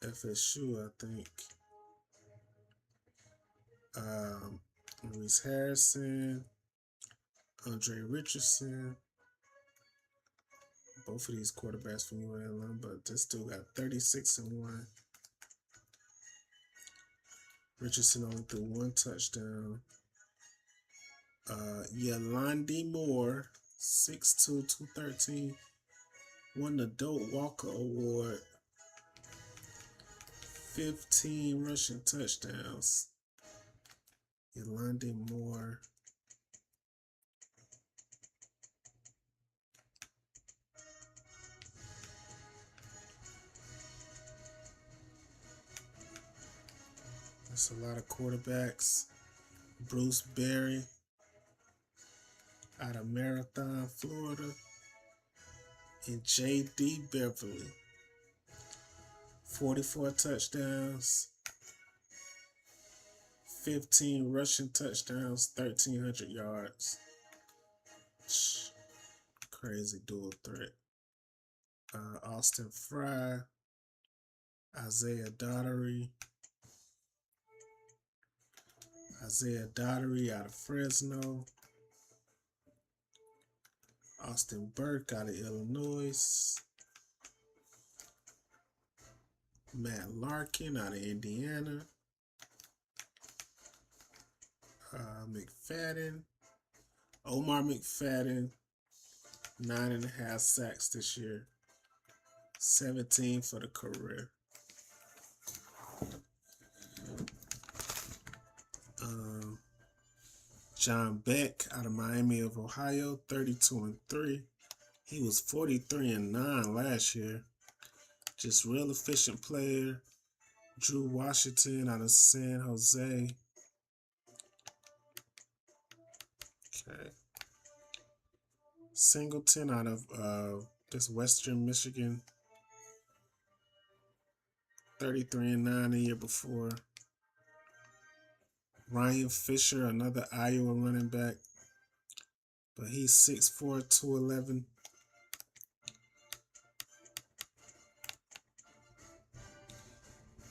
A: FSU, I think. Maurice Harrison, Andre Richardson. Both of these quarterbacks from ULM, but this dude got 36-1. Richardson only threw 1 touchdown. Yolandi Moore, 6'2", 213, won the Doak Walker Award. 15 rushing touchdowns. Yolandi Moore. That's a lot of quarterbacks. Bruce Berry out of Marathon, Florida. And J.D. Beverly. 44 touchdowns. 15 rushing touchdowns, 1,300 yards. Crazy dual threat. Austin Fry. Isaiah Daugherty out of Fresno. Austin Burke out of Illinois. Matt Larkin out of Indiana. Omar McFadden, 9.5 sacks this year. 17 for the career. John Beck out of Miami of Ohio, 32-3. He was 43-9 last year. Just real efficient player. Drew Washington out of San Jose. Okay. Singleton out of just Western Michigan. 33-9 the year before. Ryan Fisher, another Iowa running back, but he's 6'4", 211.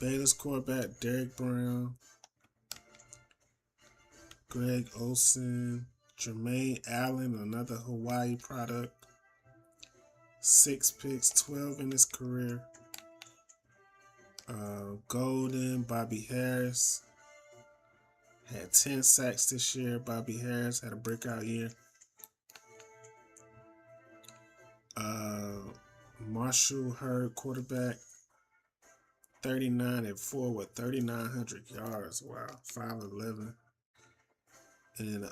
A: Baylor's quarterback Derek Brown. Greg Olson, Jermaine Allen, another Hawaii product. 6 picks, 12 in his career. Golden, Bobby Harris. Had 10 sacks this year. Bobby Harris had a breakout year. Marshall Hurd, quarterback. 39-4 with 3,900 yards. Wow, 5'11". And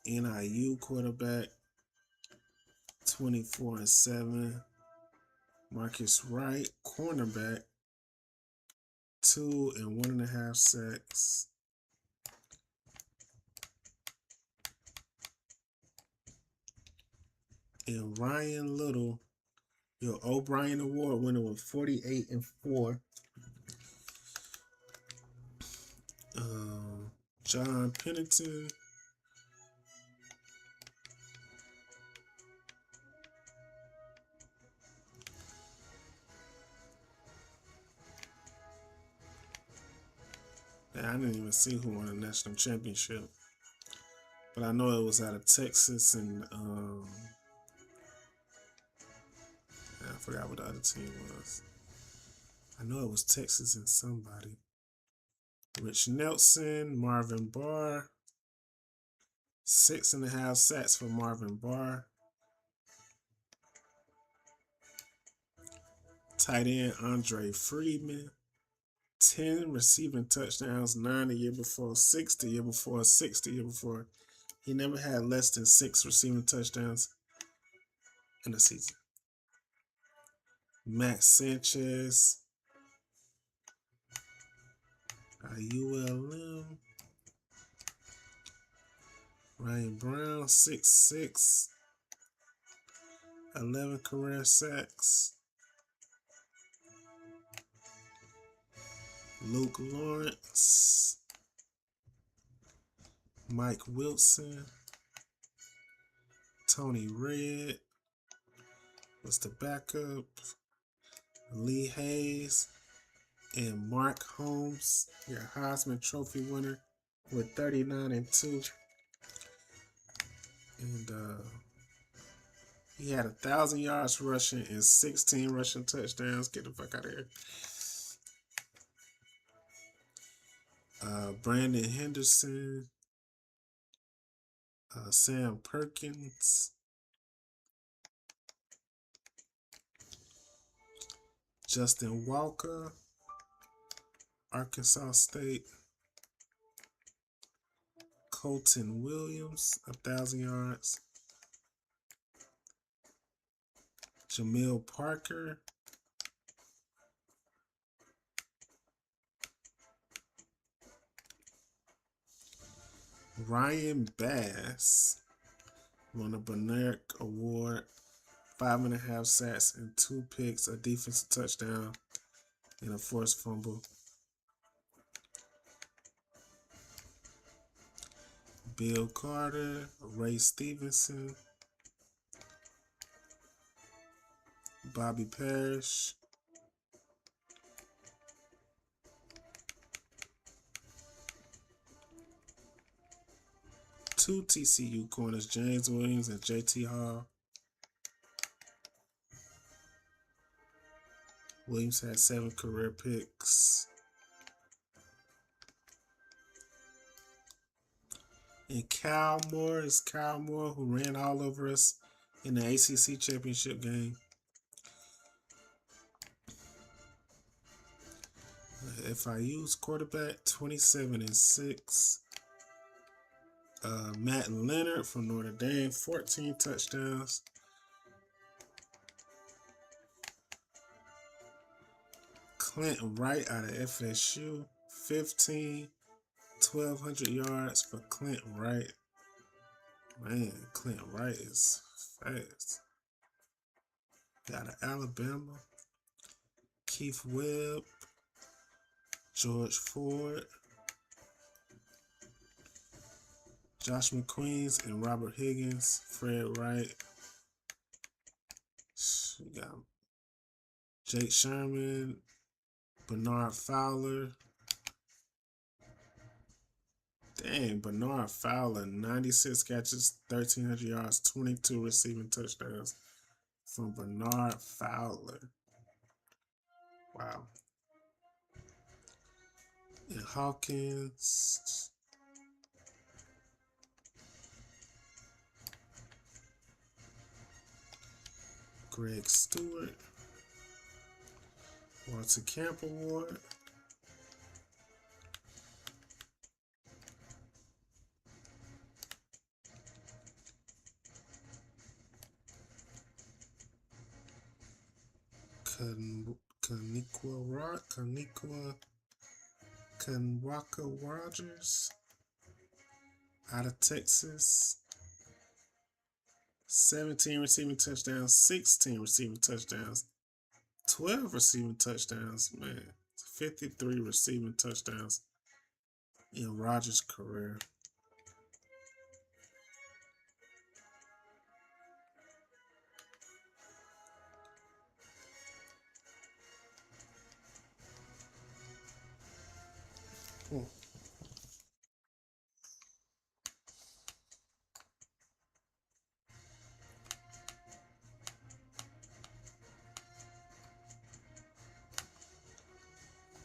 A: NIU quarterback. 24-7. Marcus Wright, cornerback. 2 and 1.5 sacks. And Ryan Little, your O'Brien Award winner with 48-4. John Pennington. I didn't even see who won the national championship, but I know it was out of Texas, and I forgot what the other team was. I know it was Texas and somebody. Rich Nelson, Marvin Barr. 6.5 sacks for Marvin Barr. Tight end Andre Freeman. 10 receiving touchdowns, 9 the year before, 6 the year before, 6 the year before. He never had less than 6 receiving touchdowns in a season. Max Sanchez, ULM. Ryan Brown, 6'6", 11 career sacks. Luke Lawrence, Mike Wilson, Tony Red was the backup, Lee Hayes, and Mark Holmes, your Heisman Trophy winner, with 39-2. And he had 1,000 yards rushing and 16 rushing touchdowns. Get the fuck out of here. Brandon Henderson, Sam Perkins, Justin Walker, Arkansas State, Colton Williams, 1,000 yards, Jamil Parker, Ryan Bass won a Bernard Award, 5.5 sacks and 2 picks, a defensive touchdown, and a forced fumble. Bill Carter, Ray Stevenson, Bobby Parrish, two TCU corners, James Williams and JT Hall. Williams had 7 career picks. And Kyle Moore is Kyle Moore, who ran all over us in the ACC championship game. FIU's quarterback, 27-6. Matt Leonard from Notre Dame, 14 touchdowns. Clinton Wright out of FSU, 15, 1,200 yards for Clinton Wright. Man, Clinton Wright is fast. Out of Alabama, Keith Webb, George Ford, Josh McQueens and Robert Higgins, Fred Wright. We got Jake Sherman, Bernard Fowler, Dang, Bernard Fowler, 96 catches, 1,300 yards, 22 receiving touchdowns from Bernard Fowler. Wow. And Hawkins. Greg Stewart. Walter Camp Award. Kanwaka Rogers out of Texas. 17 receiving touchdowns, 16 receiving touchdowns, 12 receiving touchdowns, man. 53 receiving touchdowns in Rogers' career.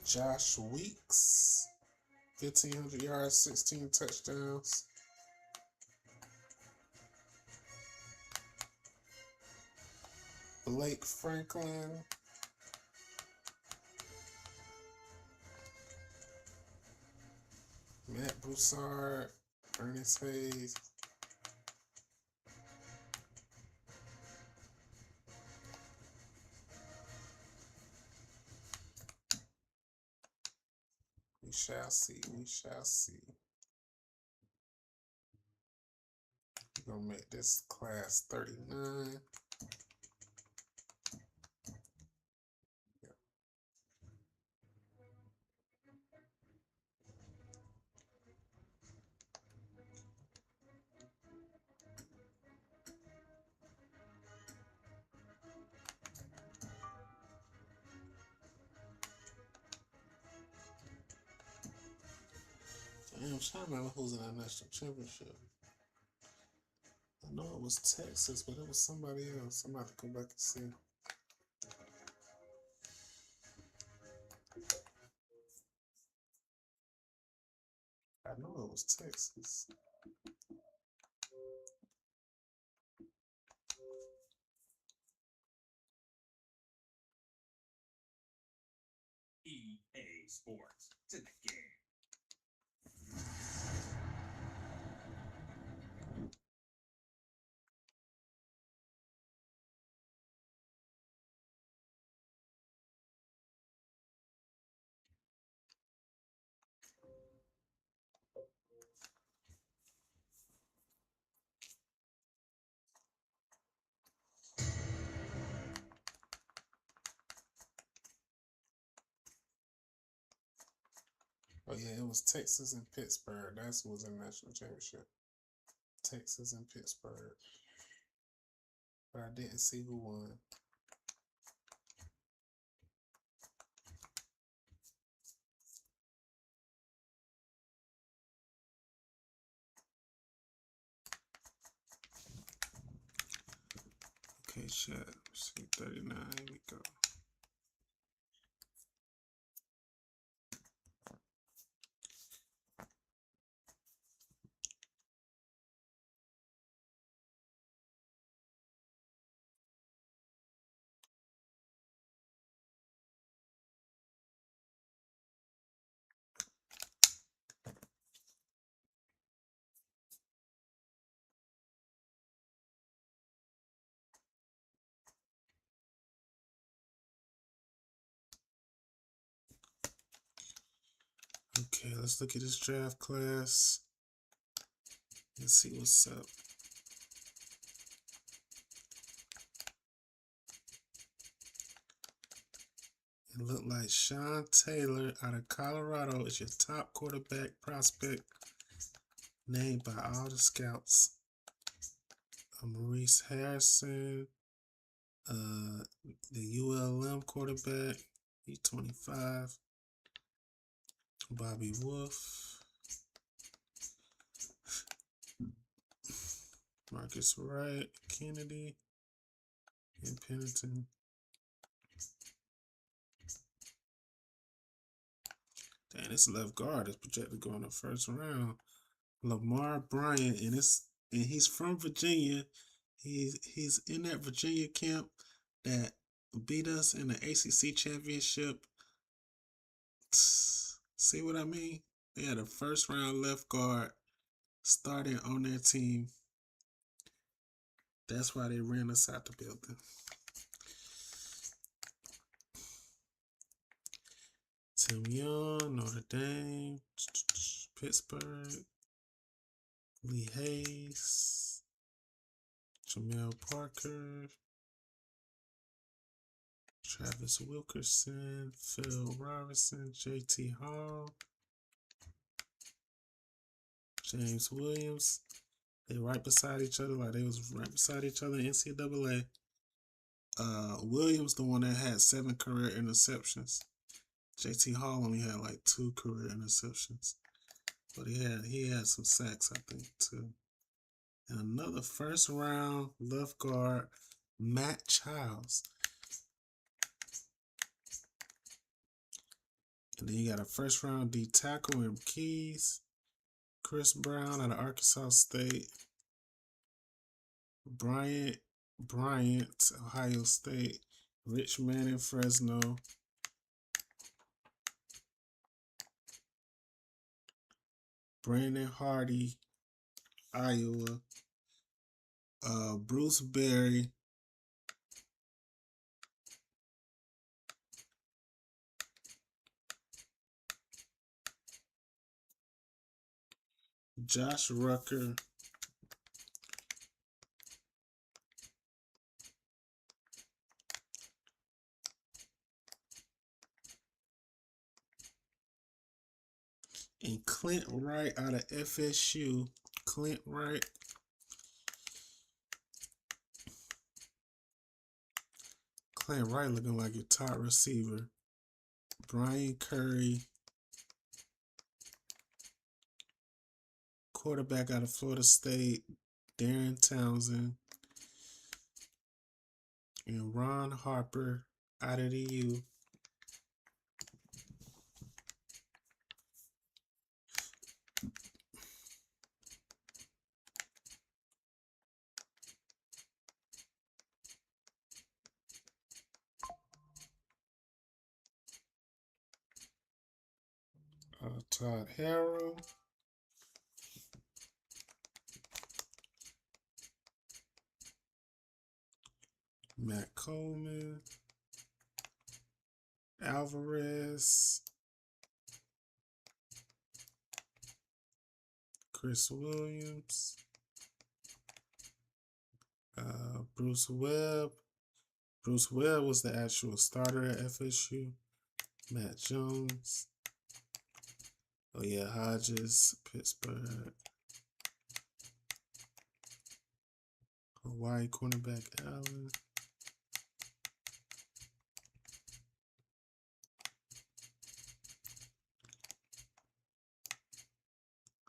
A: Josh Weeks, 1,500 yards, 16 touchdowns. Blake Franklin, Matt Broussard, Ernest Hayes. We shall see. We shall see. We're going to make this class 39. I'm trying to remember who's in that national championship. I know it was Texas, but it was somebody else. I'm about to go back and see. I know it was Texas.
B: EA Sports. It's in the game.
A: Oh yeah, it was Texas and Pittsburgh. That's who was in the national championship. Texas and Pittsburgh. But I didn't see who won. Okay, chat. See 39. Here we go. Okay, let's look at this draft class. Let's see what's up. It looked like Sean Taylor out of Colorado is your top quarterback prospect named by all the scouts. Maurice Harrison, the ULM quarterback, he's 25. Bobby Wolf. Marcus Wright, Kennedy, and Pennington. Dang, this left guard is projected to go in the first round. Lamar Bryant, and he's from Virginia. He's in that Virginia camp that beat us in the ACC championship. See what I mean? They had a first round left guard starting on their team. That's why they ran us out the building. Tim Young, Notre Dame, Pittsburgh, Lee Hayes, Jamel Parker, Travis Wilkerson, Phil Robinson, JT Hall, James Williams. They right beside each other, like they was right beside each other in NCAA. Williams, the one that had 7 career interceptions. JT Hall only had like 2 career interceptions, but he had some sacks, I think, too. And another first round left guard, Matt Childs. And then you got a first round D tackle in Keys, Chris Brown out of Arkansas State, Bryant, Ohio State, Rich Manning, Fresno, Brandon Hardy, Iowa, Bruce Berry, Josh Rucker, and Clint Wright out of FSU. Clint Wright. Clint Wright looking like your top receiver. Brian Curry. Quarterback out of Florida State, Darren Townsend. And Ron Harper out of the U. Todd Harrell. Matt Coleman. Alvarez. Chris Williams. Bruce Webb. Bruce Webb was the actual starter at FSU. Matt Jones. Oh yeah, Hodges, Pittsburgh. Hawaii cornerback Allen.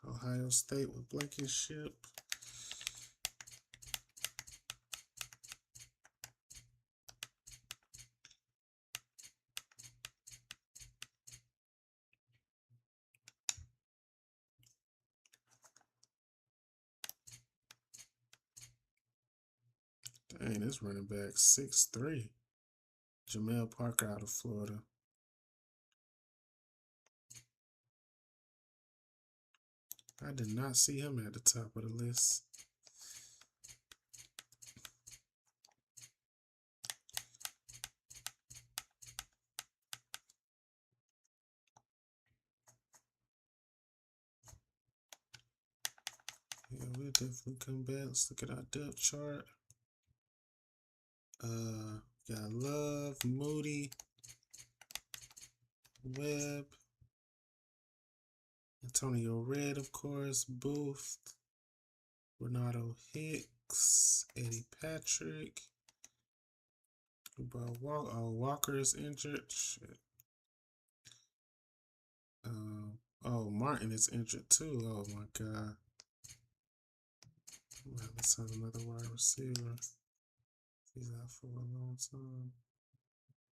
A: Ohio State with Blankenship. Dang, this running back 6'3". Jamel Parker out of Florida. I did not see him at the top of the list. Yeah, we'll definitely come back. Let's look at our depth chart. Got Love, Moody, Webb, Antonio Red, of course, Booth, Renato Hicks, Eddie Patrick. But Walker is injured. Shit. Oh, Martin is injured too. Oh my God. Well, let's have another wide receiver. He's out for a long time.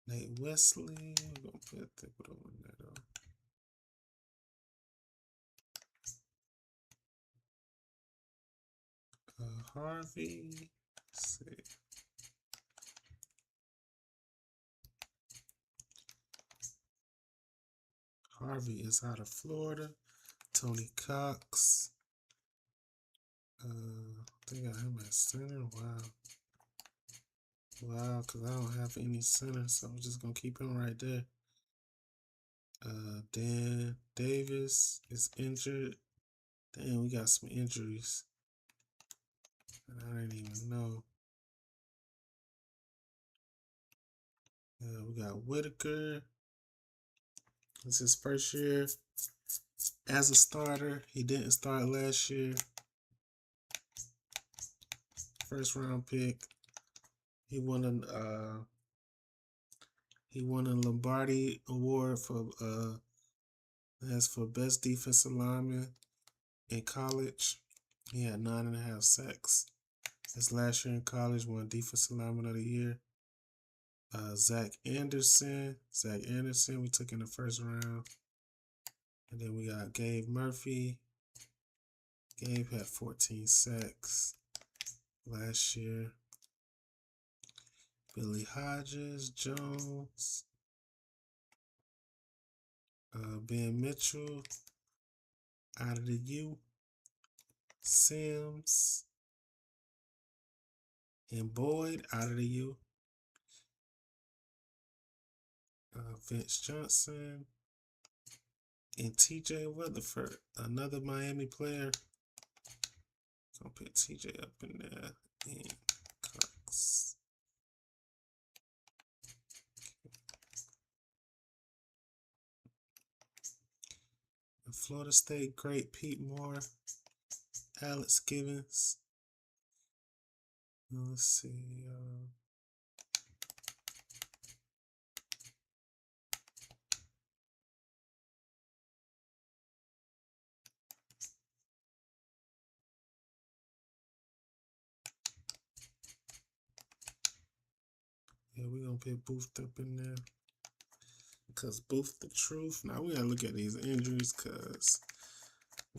A: Nate Wesley. We're going to put Thibodeau in there, though. Harvey. Let's see. Harvey is out of Florida. Tony Cox. They got him at center. Wow. Wow, because I don't have any center, so I'm just going to keep him right there. Dan Davis is injured. Damn, we got some injuries. And I didn't even know. We got Whitaker. It's his first year as a starter. He didn't start last year. First round pick. He won a Lombardi Award for best defensive lineman in college. He had 9.5 sacks. His last year in college, won defensive lineman of the year. Zach Anderson, we took in the first round. And then we got Gabe Murphy. Gabe had 14 sacks last year. Billy Hodges, Jones, Ben Mitchell, out of the U, Sims, and Boyd, out of the U. Vince Johnson, and TJ Weatherford, another Miami player. Gonna put TJ up in there, and Cox. And Florida State great Pete Moore, Alex Givens. Let's see. Yeah, we're going to put Booth up in there. Because Booth the truth. Now we got to look at these injuries because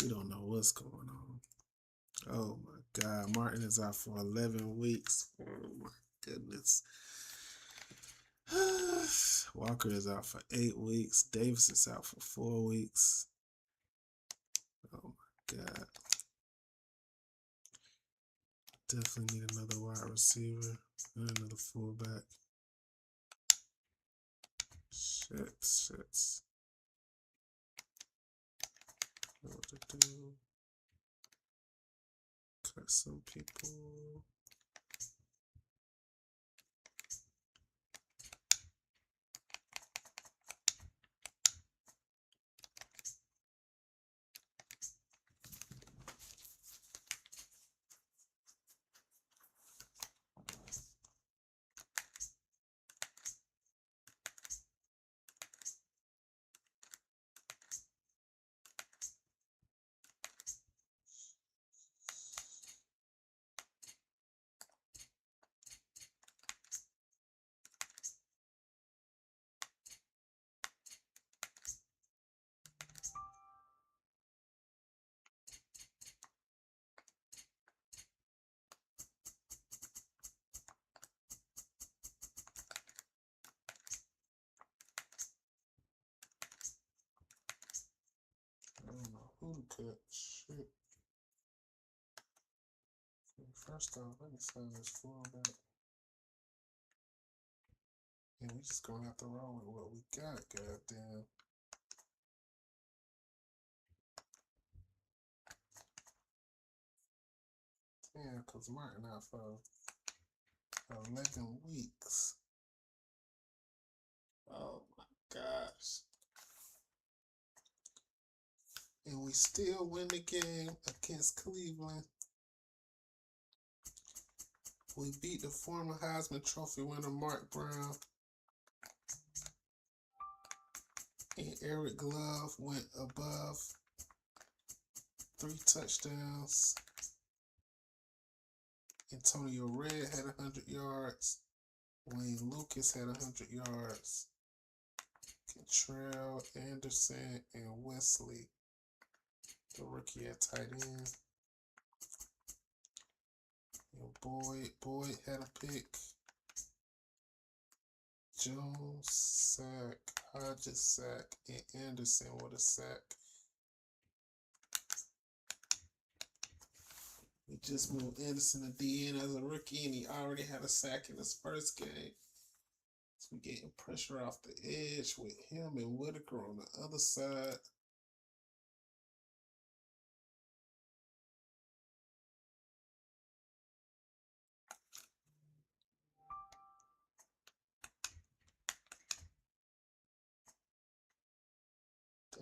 A: we don't know what's going on. Oh, my God. Martin is out for 11 weeks. Oh, my goodness. Walker is out for 8 weeks. Davis is out for 4 weeks. Oh, my God. Definitely need another wide receiver and another fullback. Shit. What to do? Cut some people. I don't know who to cut. Shit. First off, let me find this fullback. And we just gonna have to roll with what we got, goddamn. Yeah, because Martin out for 11 weeks. Oh my gosh. And we still win the game against Cleveland. We beat the former Heisman Trophy winner Mark Brown. And Eric Glove went above 3 touchdowns. Antonio Red had 100 yards. Wayne Lucas had 100 yards. Kentrell, Anderson, and Wesley, the rookie at tight end. And Boyd had a pick. Jones, sack. Hodges, sack. And Anderson with a sack. We just moved Anderson to DN as a rookie, and he already had a sack in his first game. So we're getting pressure off the edge with him and Whitaker on the other side.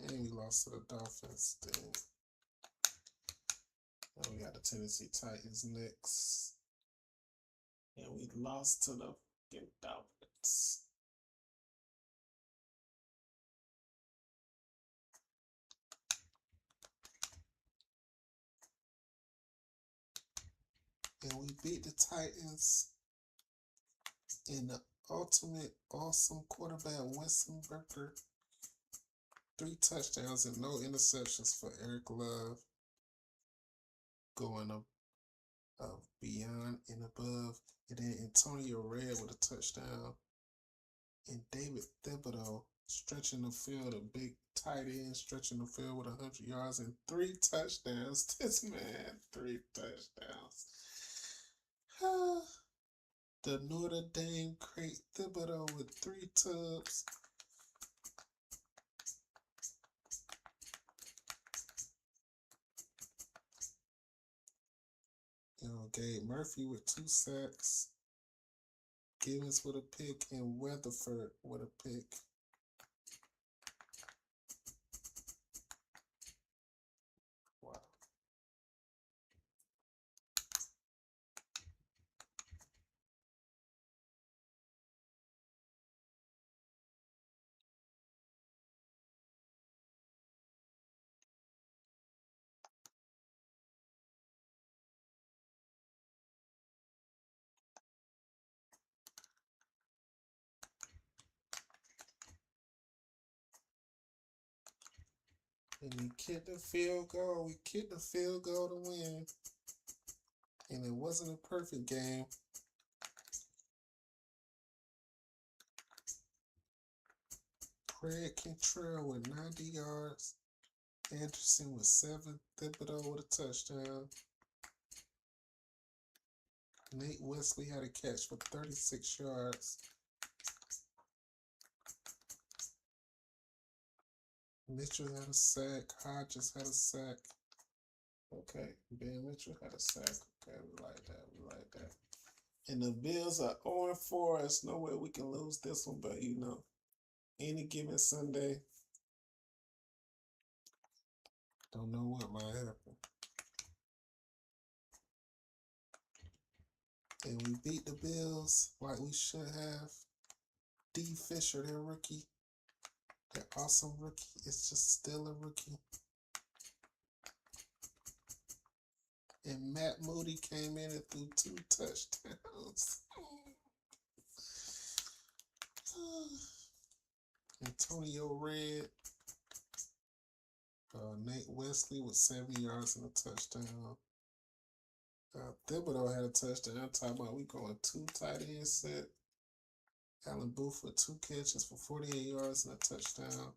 A: Dang, we lost to the Dolphins. Dang. Now we got the Tennessee Titans next. And we lost to the fucking Dolphins. And we beat the Titans in the ultimate awesome quarterback, Winston Burker. 3 touchdowns and no interceptions for Eric Love. Going up beyond and above. And then Antonio Red with a touchdown. And David Thibodeau stretching the field, a big tight end stretching the field with 100 yards and 3 touchdowns. This man, 3 touchdowns. The Notre Dame great Thibodeau with 3 tubs. Gabe Murphy with 2 sacks. Gibbons with a pick and Weatherford with a pick. Wow. And we kicked the field goal. We kicked the field goal to win. And it wasn't a perfect game. Craig Kentrell with 90 yards. Anderson with 7. Thibodeau with a touchdown. Nate Wesley had a catch for 36 yards. Mitchell had a sack. Hodges had a sack. Okay, Ben Mitchell had a sack. Okay, we like that. We like that. And the Bills are 0-4. There's no way we can lose this one, but you know, any given Sunday, don't know what might happen. And we beat the Bills like we should have. D. Fisher, their rookie. Their awesome rookie. It's just still a rookie. And Matt Moody came in and threw 2 touchdowns. Antonio Red. Nate Wesley with 70 yards and a touchdown. Thibodeau had a touchdown. I'm talking about we going 2 tight end set. Allen Booth with 2 catches for 48 yards and a touchdown.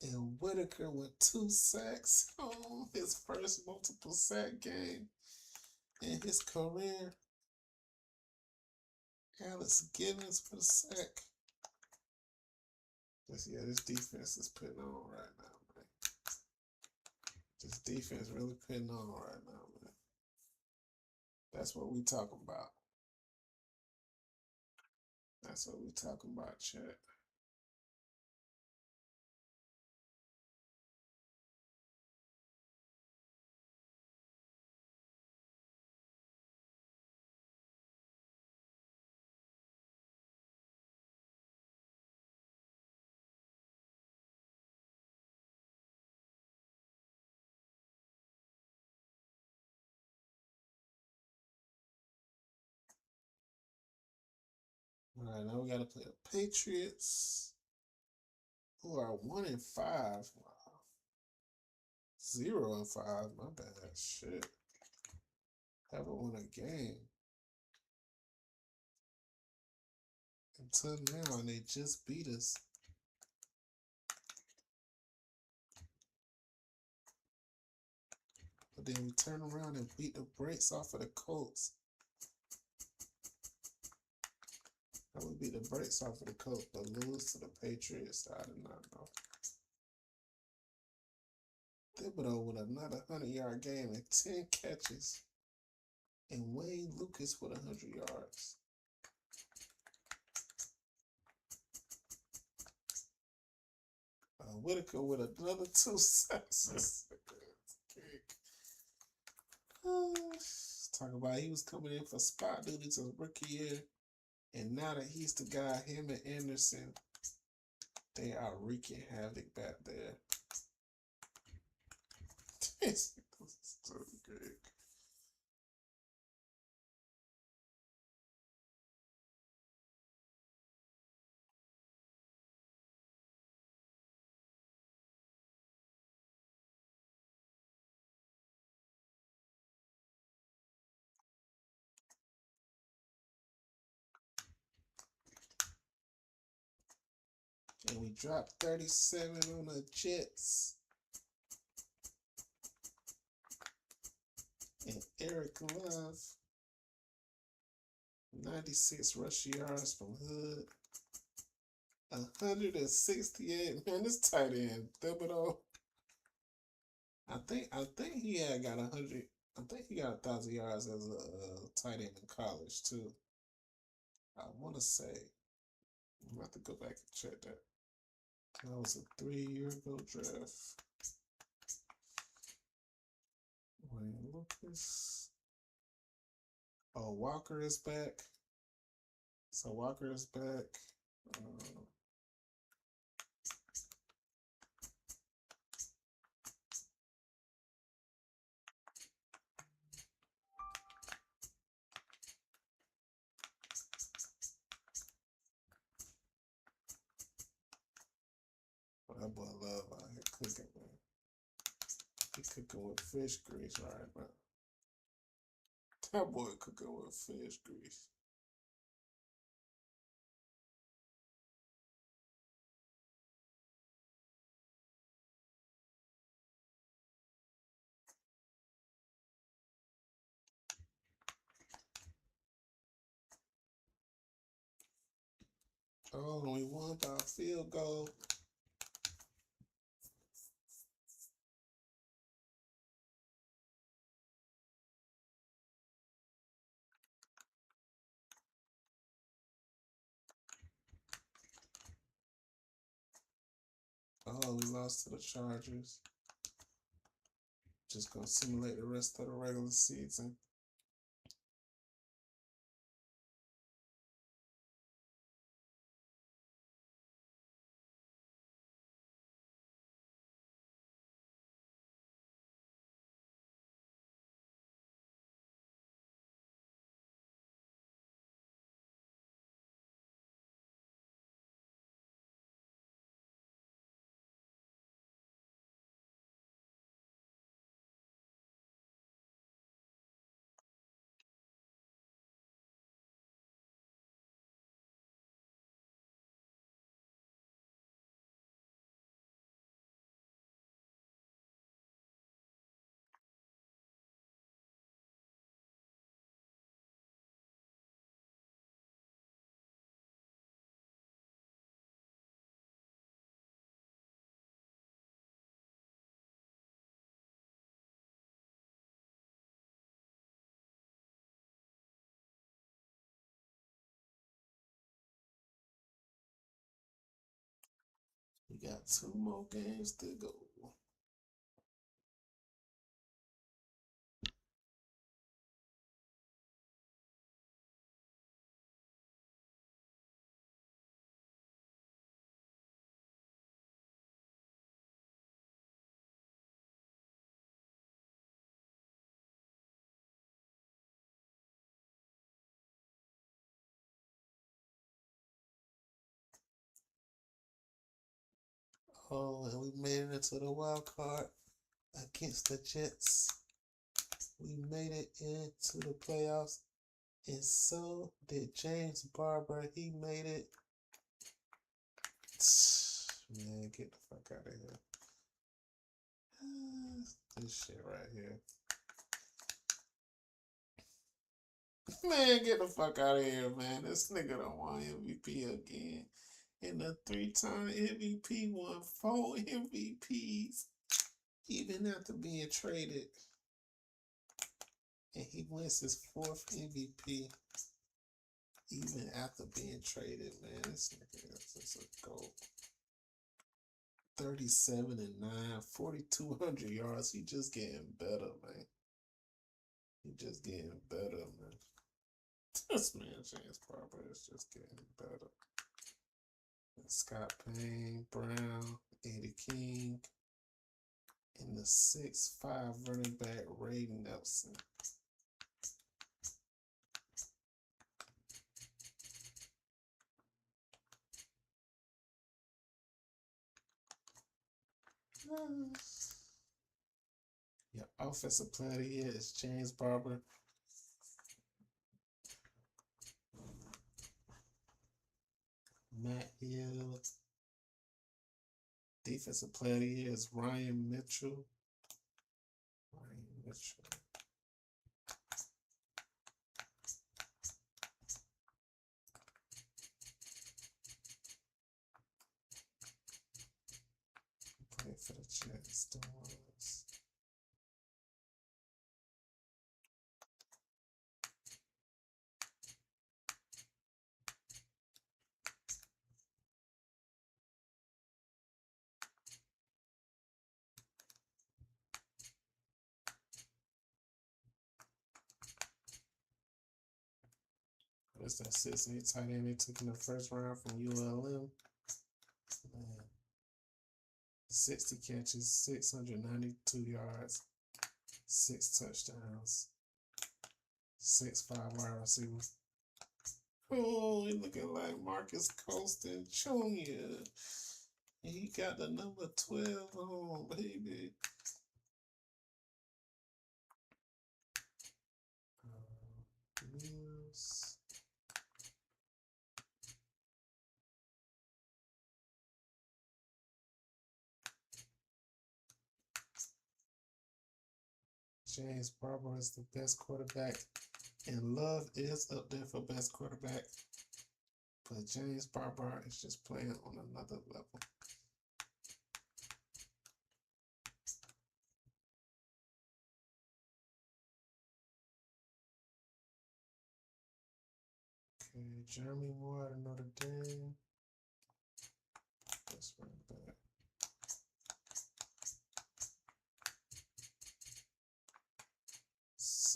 A: And Whitaker with 2 sacks. Oh, his first multiple sack game in his career. Alex Gibbons with a sack. This defense is putting on right now, man. This defense really putting on right now, man. That's what we talking about. That's what we talking about, chat. All right, now we got to play the Patriots, who are 1-5. Wow. 0-5. My bad. Shit. Haven't won a game. Until now, and they just beat us. But then we turn around and beat the brakes off of the Colts. And we beat the brakes off of the Colts, but lose to the Patriots. I did not know. Thibodeau with another 100-yard game and 10 catches. And Wayne Lucas with 100 yards. Whitaker with another 2 sacks. Talk about he was coming in for spot duty to rookie year. And now that he's the guy, him and Anderson, they are wreaking havoc back there. This is so good. And we dropped 37 on the Jets. And Eric Love, 96 rush yards from Hood. 168. Man, this tight end, Thibodeau. I think he had got 100. I think he got 1,000 yards as a tight end in college too. I want to say. I'm about to go back and check that. That was a 3-year ago draft. Wayne Lucas. Oh, Walker is back. So Walker is back. That boy Love out here cooking, man. He cooking with fish grease right now. That boy cooking with fish grease. Oh, we won by a field goal. Oh, we lost to the Chargers. Just gonna simulate the rest of the regular season. We got 2 more games to go. Oh, and we made it into the wild card against the Jets. We made it into the playoffs, and so did James Barber. He made it. Man, get the fuck out of here. This shit right here. Man, get the fuck out of here, man. This nigga done won MVP again. And the 3-time MVP won 4 MVPs, even after being traded. And he wins his 4th MVP, even after being traded, man. This nigga is just a goat. 37-9, 4,200 yards. He just getting better, man. He just getting better, man. This man, James Barber, is just getting better. And Scott Payne, Brown, Eddie King, and the 6'5" running back, Ray Nelson. Your offensive player of the year is James Barber. Matt Hill. Defensive player of the year is Ryan Mitchell. Played for the Jets. The ones. That's that 6'8" tight end they took in the first round from ULM. Man. 60 catches, 692 yards, 6 touchdowns, 6'5" wide receiver. Oh, he looking like Marcus Colston Jr. He got the number 12 on, baby. News. James Barber is the best quarterback, and Love is up there for best quarterback. But James Barber is just playing on another level. Okay, Jeremy Moore to Notre Dame. Let's run back.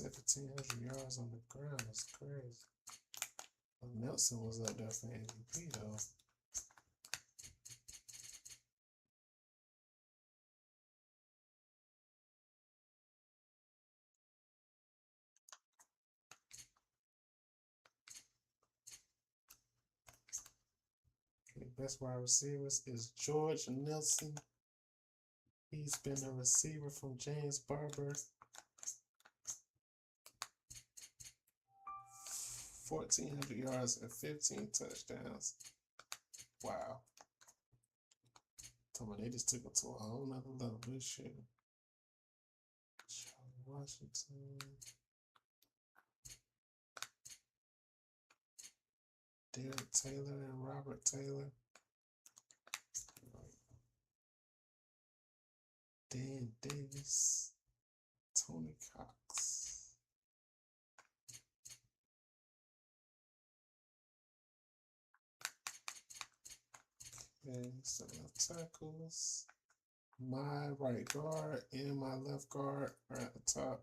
A: $1,700 yards on the ground. That's crazy. Well, Nelson was up there for MVP though. Okay, best wide receivers is George Nelson. He's been a receiver from James Barber. 1,400 yards and 15 touchdowns. Wow. They just took it to a whole nother level this year. Charlie Washington. Derek Taylor and Robert Taylor. Dan Davis. Tony Cox. Okay, so left tackles. My right guard and my left guard are at the top.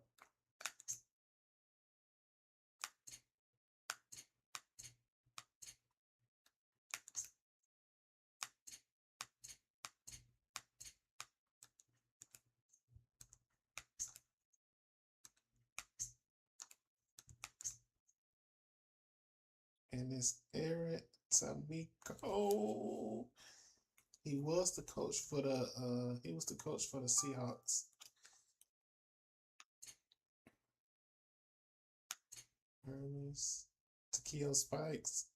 A: And it's Eric Tamiko. He was the coach for the Seahawks. Ernest Takeo Spikes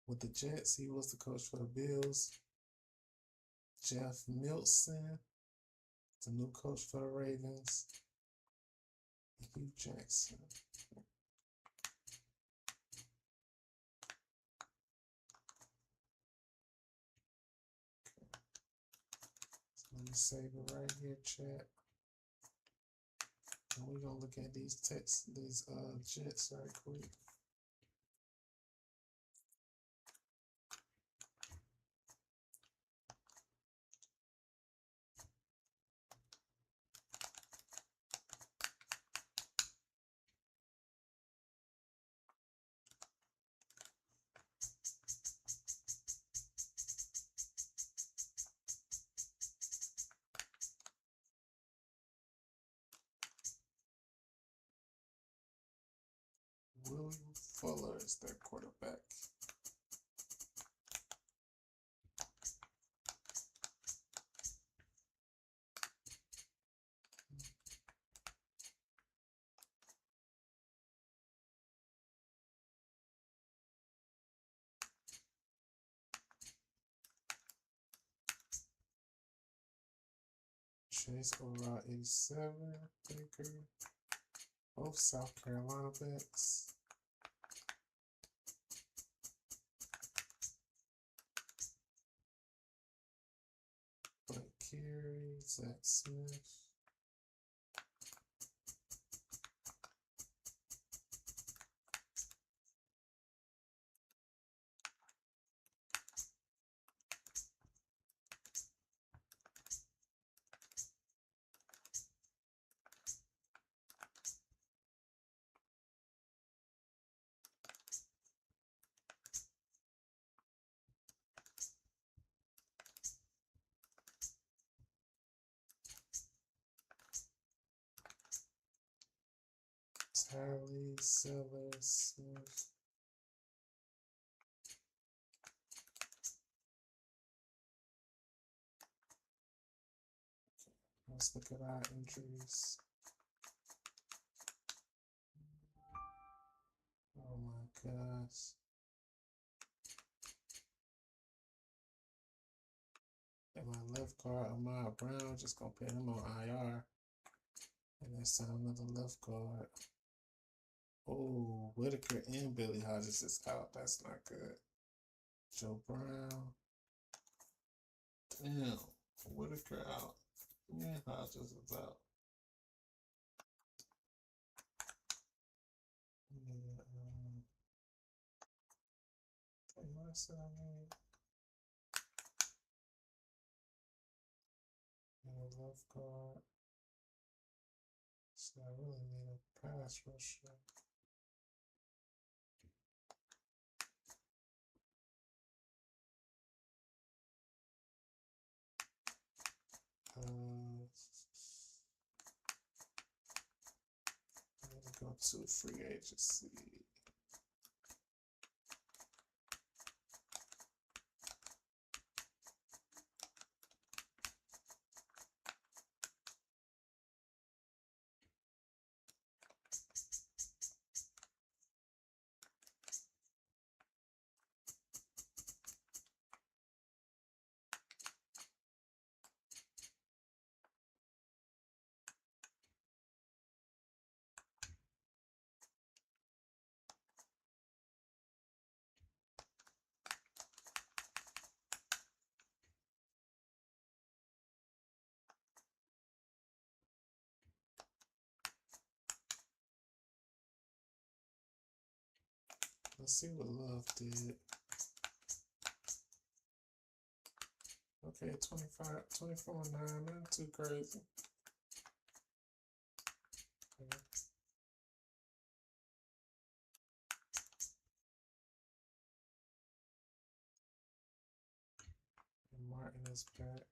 A: with the Jets. He was the coach for the Bills. Jeff Milton, the new coach for the Ravens. Hugh Jackson. So let me save it right here, chat. And we're gonna look at these Jets right quick. William Fuller is their quarterback. Chase overall 87, Baker. Both South Carolina backs. Blake Carey, Zach Smith. Tally, Sellers, Smith. Let's look at our injuries. Oh my gosh. And my left guard, Ahmad Brown, just gonna put him on IR. And that's another left guard. Oh, Whitaker and Billy Hodges is out. That's not good. Joe Brown. Damn. Whitaker out. And Hodges is out. Yeah, what else did I need? And a left guard. So I really need a pass rusher. I'm gonna go to free agency. Let's see what Love did. Okay, 25, 24-9, not too crazy. Okay. And Martin is back.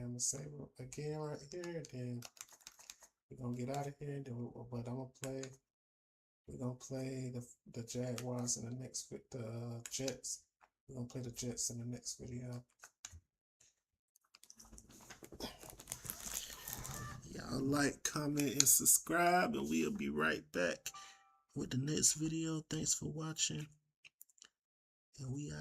A: I'm gonna save it again right here. Then we're gonna get out of here. But I'm gonna play. We're gonna play the Jaguars in the next with the Jets. We're gonna play the Jets in the next video. Y'all like, comment, and subscribe, and we'll be right back with the next video. Thanks for watching, and we out.